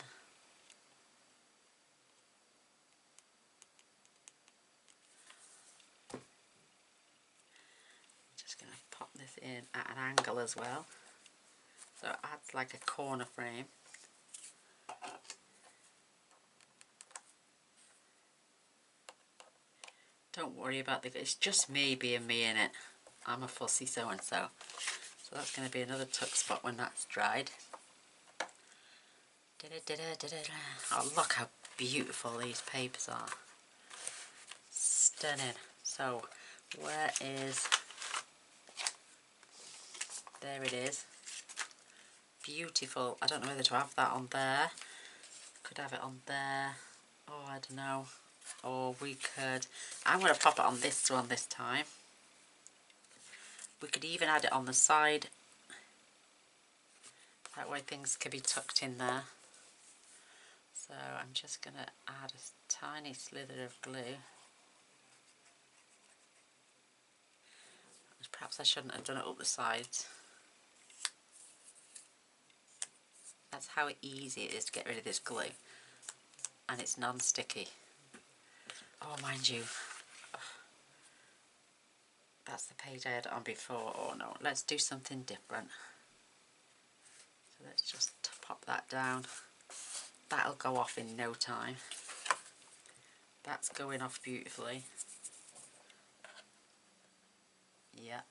Just going to pop this in at an angle as well. So it adds like a corner frame. Don't worry about it's just me being me in it. I'm a fussy so-and-so. So that's going to be another tuck spot when that's dried. Oh, look how beautiful these papers are. Stunning. So, where is... There it is. Beautiful. I don't know whether to have that on there. Could have it on there. Oh, I don't know. Or we could... I'm going to pop it on this one this time. We could even add it on the side. That way things could be tucked in there. So I'm just going to add a tiny slither of glue. Perhaps I shouldn't have done it up the sides. That's how easy it is to get rid of this glue. And it's non-sticky. Oh, mind you, that's the page I had it on before. Oh no, let's do something different. So let's just pop that down. That'll go off in no time. That's going off beautifully. Yeah.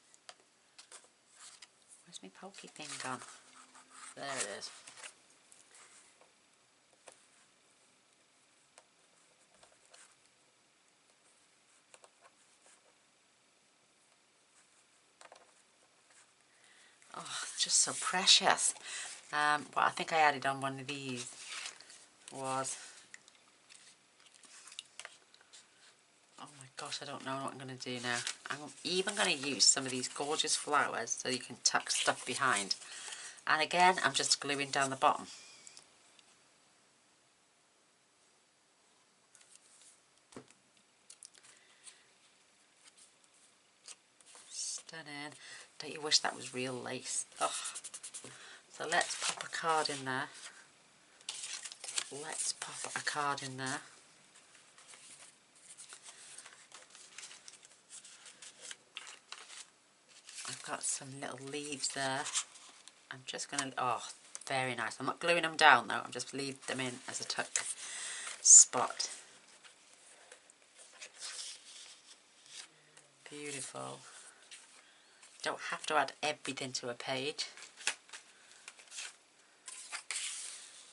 Where's my pokey thing gone? There it is. Oh, it's just so precious. What I think I added on one of these was... Oh my gosh, I don't know what I'm going to do now. I'm even going to use some of these gorgeous flowers so you can tuck stuff behind. And again, I'm just gluing down the bottom. Stunning. Don't you wish that was real lace? Oh. So let's pop a card in there. Let's pop a card in there. I've got some little leaves there. I'm just going to... Oh, very nice. I'm not gluing them down though. I'm just leaving them in as a tuck spot. Beautiful. Don't have to add everything to a page,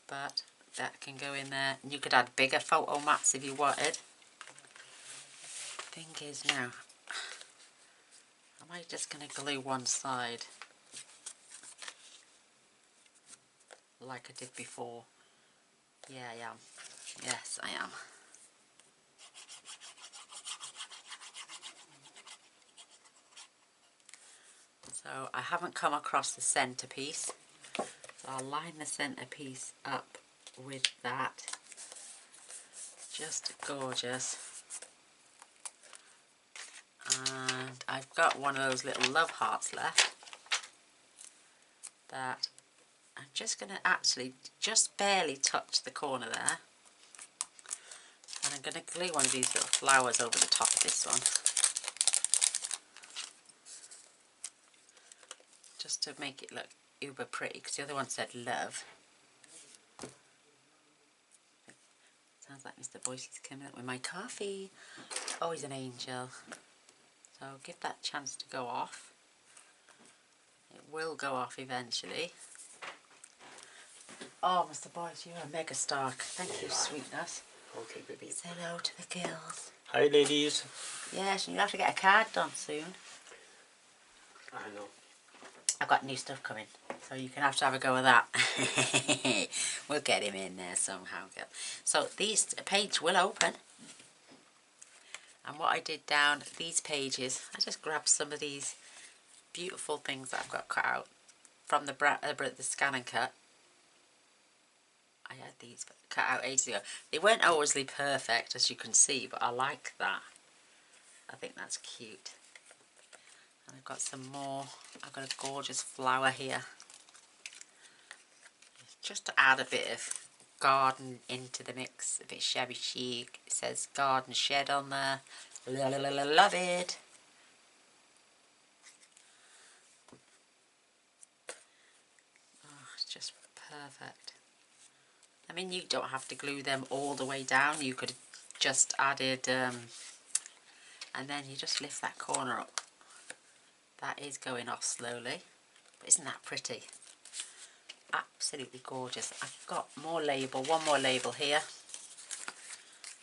but that can go in there. You could add bigger photo mats if you wanted. Thing is now, am I just going to glue one side like I did before? Yeah, I am. Yes, I am. So I haven't come across the centerpiece, so I'll line the centerpiece up with that. Just gorgeous. And I've got one of those little love hearts left that I'm just going to actually just barely touch the corner there. And I'm going to glue one of these little flowers over the top of this one. Just to make it look uber pretty, because the other one said love. Sounds like Mr. Boyce's coming up with my coffee. Oh, he's an angel. So I'll give that chance to go off. It will go off eventually. Oh, Mr. Boyce, you're a mega star. Thank you, sweetness. Okay, baby. Say hello to the girls. Hi, ladies. Yes, you'll have to get a card done soon. I know. I've got new stuff coming, so you can have to have a go with that. We'll get him in there somehow, girl. So these page will open. And what I did down these pages, I just grabbed some of these beautiful things that I've got cut out from the Scan and Cut. I had these cut out ages ago. They weren't always perfect, as you can see, but I like that. I think that's cute. And I've got some more. I've got a gorgeous flower here. Just to add a bit of garden into the mix, a bit shabby chic. It says garden shed on there. Love it. Oh, it's just perfect. I mean, you don't have to glue them all the way down. You could just added, and then you just lift that corner up. That is going off slowly, but isn't that pretty? Absolutely gorgeous. I've got one more label here.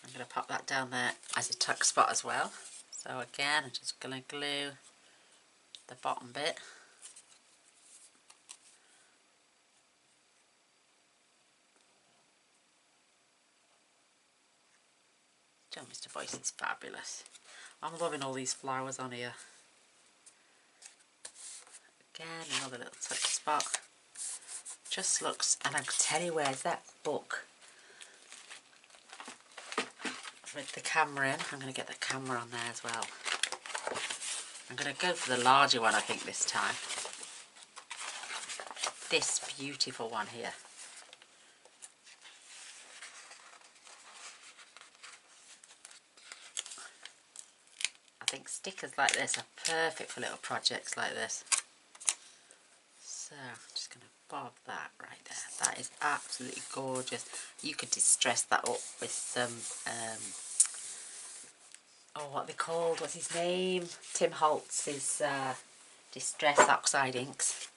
I'm going to pop that down there as a tuck spot as well. So again, I'm just going to glue the bottom bit. Joe Mr. Boyce is fabulous. I'm loving all these flowers on here. Again, another little tuck spot. Just looks, and I can tell you where's that book with the camera in. I'm going to get the camera on there as well. I'm going to go for the larger one, I think, this time. This beautiful one here. I think stickers like this are perfect for little projects like this. So I'm just going to bob that right there. That is absolutely gorgeous. You could distress that up with some, oh, what are they called? What's his name? Tim Holtz's Distress Oxide inks.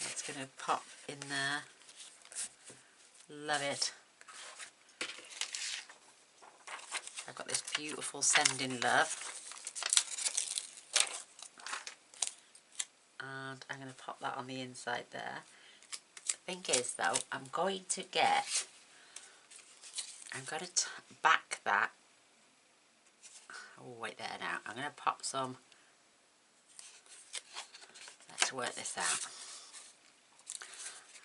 That's going to pop in there. Love it. I've got this beautiful Sending Love. And I'm going to pop that on the inside there. The thing is though, I'm going to back that. Oh, wait there now. I'm going to pop some. Let's work this out.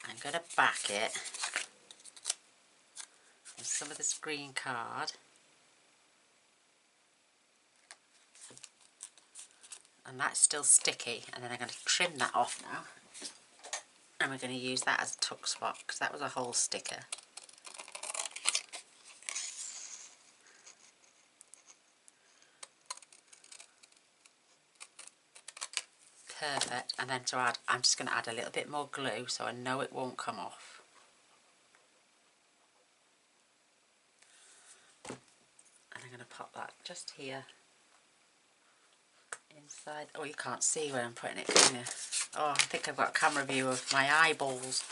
I'm going to back it with some of this green card. And that's still sticky, and then I'm going to trim that off now, and we're going to use that as a tuck spot because that was a whole sticker. Perfect. And then to add, I'm just going to add a little bit more glue so I know it won't come off. And I'm going to pop that just here. Inside. Oh, you can't see where I'm putting it, can you? Oh, I think I've got a camera view of my eyeballs.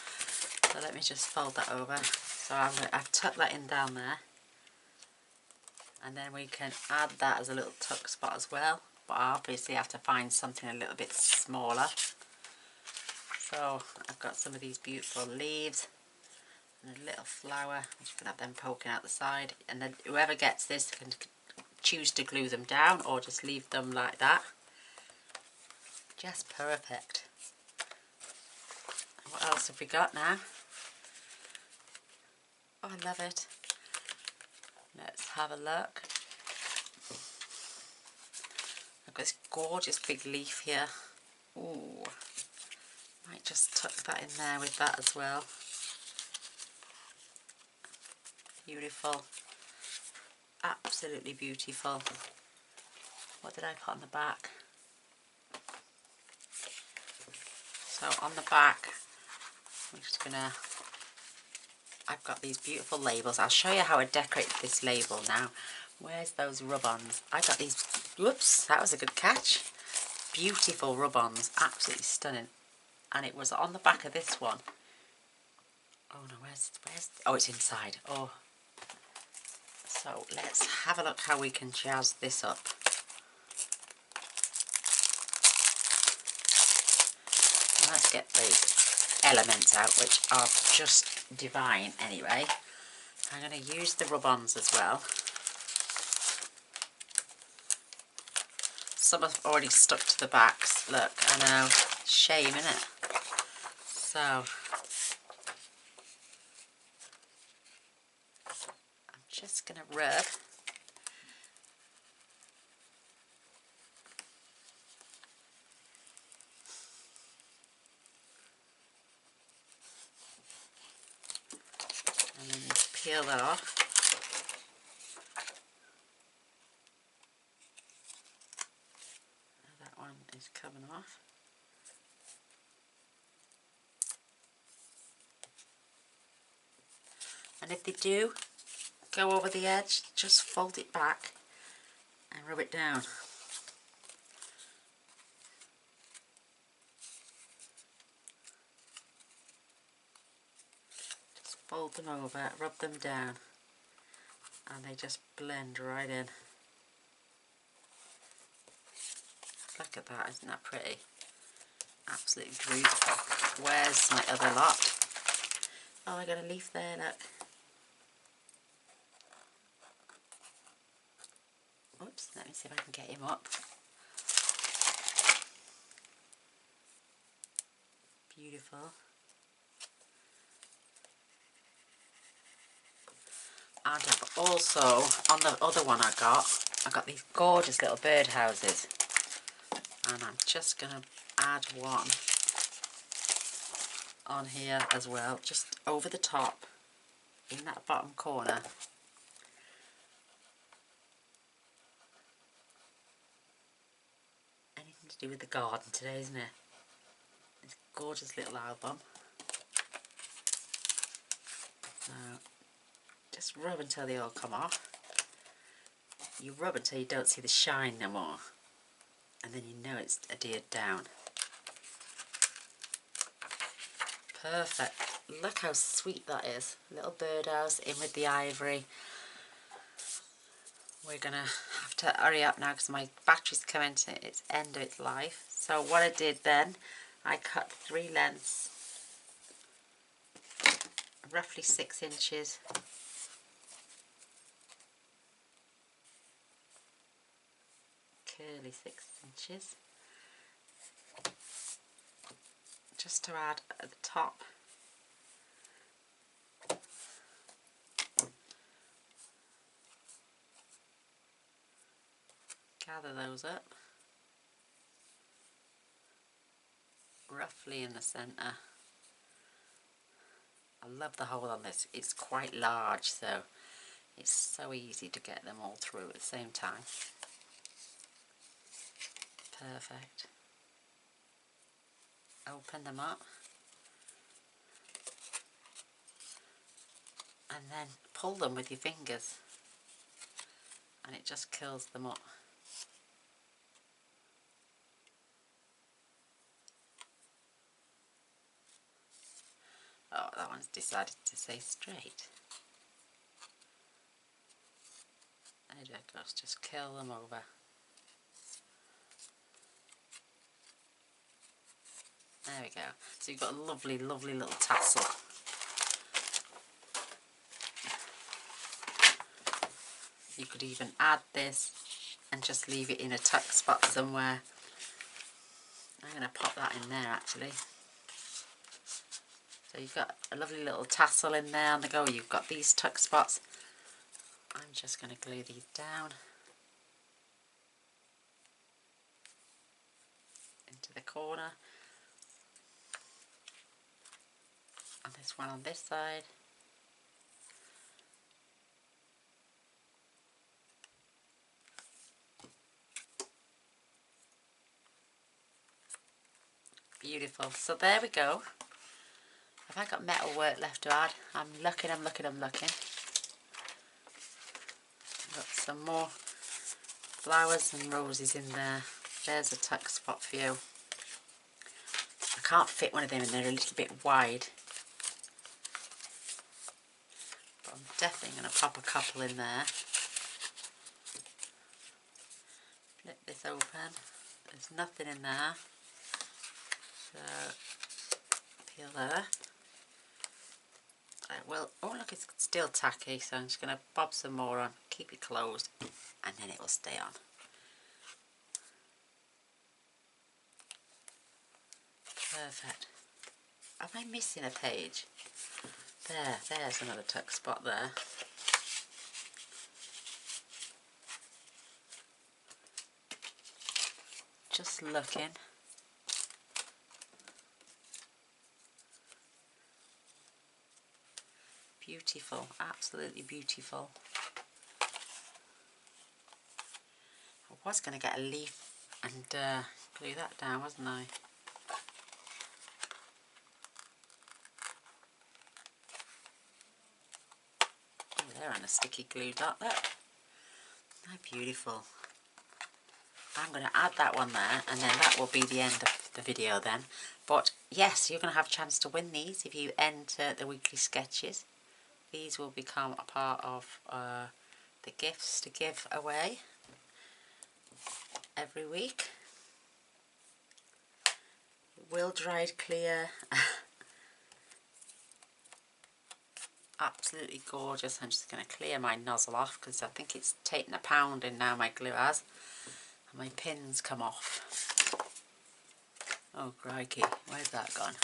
So let me just fold that over. So I've tucked that in down there. And then we can add that as a little tuck spot as well. But I obviously have to find something a little bit smaller. So I've got some of these beautiful leaves and a little flower. I'm just going to have them poking out the side. And then whoever gets this can choose to glue them down or just leave them like that. Just perfect. What else have we got now? Oh, I love it. Let's have a look. I've got this gorgeous big leaf here. Ooh, Might just tuck that in there with that as well. Beautiful. Absolutely beautiful. What did I put on the back? So on the back, I'm just gonna, I've got these beautiful labels. I'll show you how I decorated this label now. Where's those rub-ons? I got these, whoops, that was a good catch. Beautiful rub-ons, absolutely stunning. And it was on the back of this one. Oh no, where's, oh, it's inside. Oh. So let's have a look how we can jazz this up. Let's get the elements out, which are just divine anyway. I'm going to use the rub-ons as well. Some have already stuck to the backs. Look, I know, shame, innit? So, I'm just going to rub. And then peel that off. That one is coming off. And if they do go over the edge, just fold it back and rub it down. Just fold them over, rub them down, and they just blend right in. Look at that, isn't that pretty? Absolutely beautiful. Where's my other lot? Oh, I got a leaf there, look. Oops, let me see if I can get him up. Beautiful. And I've also, on the other one I got these gorgeous little bird houses. And I'm just going to add one on here as well, just over the top, in that bottom corner. Anything to do with the garden today, isn't it? This gorgeous little album. So, just rub until they all come off. You rub until you don't see the shine no more. And then you know it's adhered down. Perfect. Look how sweet that is. Little birdhouse in with the ivory. We're going to have to hurry up now because my battery's coming to its end of its life. So what I did then, I cut 3 lengths, roughly 6 inches. Curly 6 inches. Just to add at the top. Gather those up. Roughly in the centre. I love the hole on this. It's quite large, so it's so easy to get them all through at the same time. Perfect. Open them up. And then pull them with your fingers. And it just curls them up. Oh, that one's decided to stay straight. There it goes, just curl them over. There we go. So you've got a lovely, lovely little tassel. You could even add this and just leave it in a tuck spot somewhere. I'm going to pop that in there actually. So you've got a lovely little tassel in there on the go. You've got these tuck spots. I'm just going to glue these down into the corner. And this one on this side. Beautiful. So there we go. Have I got metal work left to add? I'm looking. Got some more flowers and roses in there. There's a tuck spot for you. I can't fit one of them in there, a little bit wide. But I'm definitely going to pop a couple in there. Flip this open. There's nothing in there. So, peel there. Oh look, it's still tacky, so I'm just going to bob some more on, keep it closed, and then it will stay on. Perfect. Am I missing a page? There's another tuck spot there. Just looking. Beautiful, absolutely beautiful. I was going to get a leaf and glue that down, wasn't I? Oh, they're on a sticky glue dot, look. How beautiful. I'm going to add that one there, and then that will be the end of the video then. But yes, you're going to have a chance to win these if you enter the weekly sketches. These will become a part of the gifts to give away every week. Will dried clear. Absolutely gorgeous. I'm just going to clear my nozzle off because I think it's taken a pounding now, my glue has. And my pins come off. Oh crikey, where's that gone?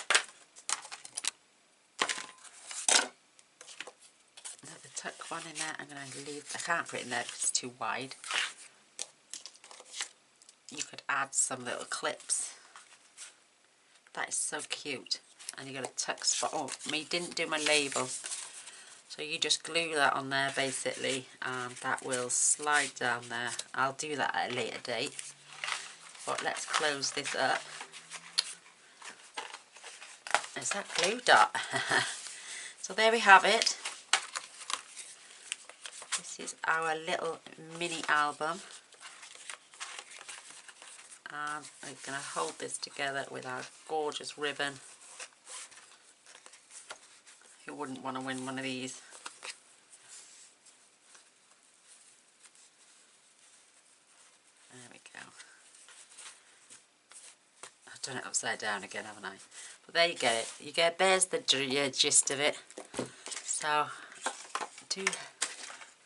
Another tuck one in there. I'm going to leave, I can't put it in there because it's too wide. You could add some little clips. That is so cute. And you got a tuck spot. Oh, me didn't do my label. So you just glue that on there basically, and that will slide down there. I'll do that at a later date. But let's close this up. Is that glue dot? So there we have it. This is our little mini album. And we're going to hold this together with our gorgeous ribbon. Who wouldn't want to win one of these? There we go. I've done it upside down again, haven't I? But there you get it. You get, there's the gist of it. So, do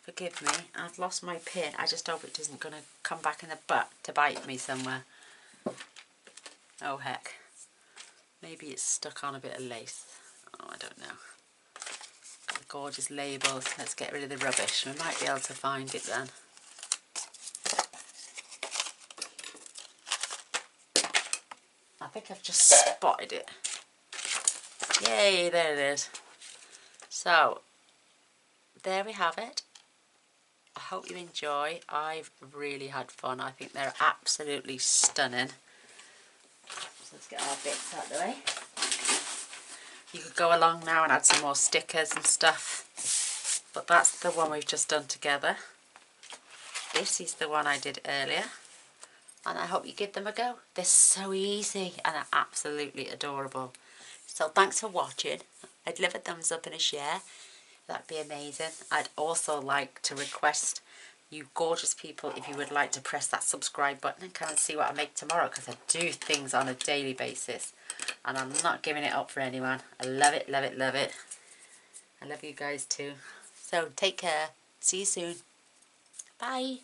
forgive me. I've lost my pin. I just hope it isn't going to come back in the butt to bite me somewhere. Oh heck. Maybe it's stuck on a bit of lace. Oh, I don't know. Got the gorgeous labels. Let's get rid of the rubbish. We might be able to find it then. I think I've just spotted it. Yay, there it is. So, there we have it. I hope you enjoy. I've really had fun. I think they're absolutely stunning. So let's get our bits out of the way. You could go along now and add some more stickers and stuff. But that's the one we've just done together. This is the one I did earlier. And I hope you give them a go. They're so easy and they're absolutely adorable. So thanks for watching. I'd love a thumbs up and a share. That'd be amazing. I'd also like to request you gorgeous people if you would like to press that subscribe button and come and see what I make tomorrow, because I do things on a daily basis and I'm not giving it up for anyone. I love it, love it, love it. I love you guys too. So take care. See you soon. Bye.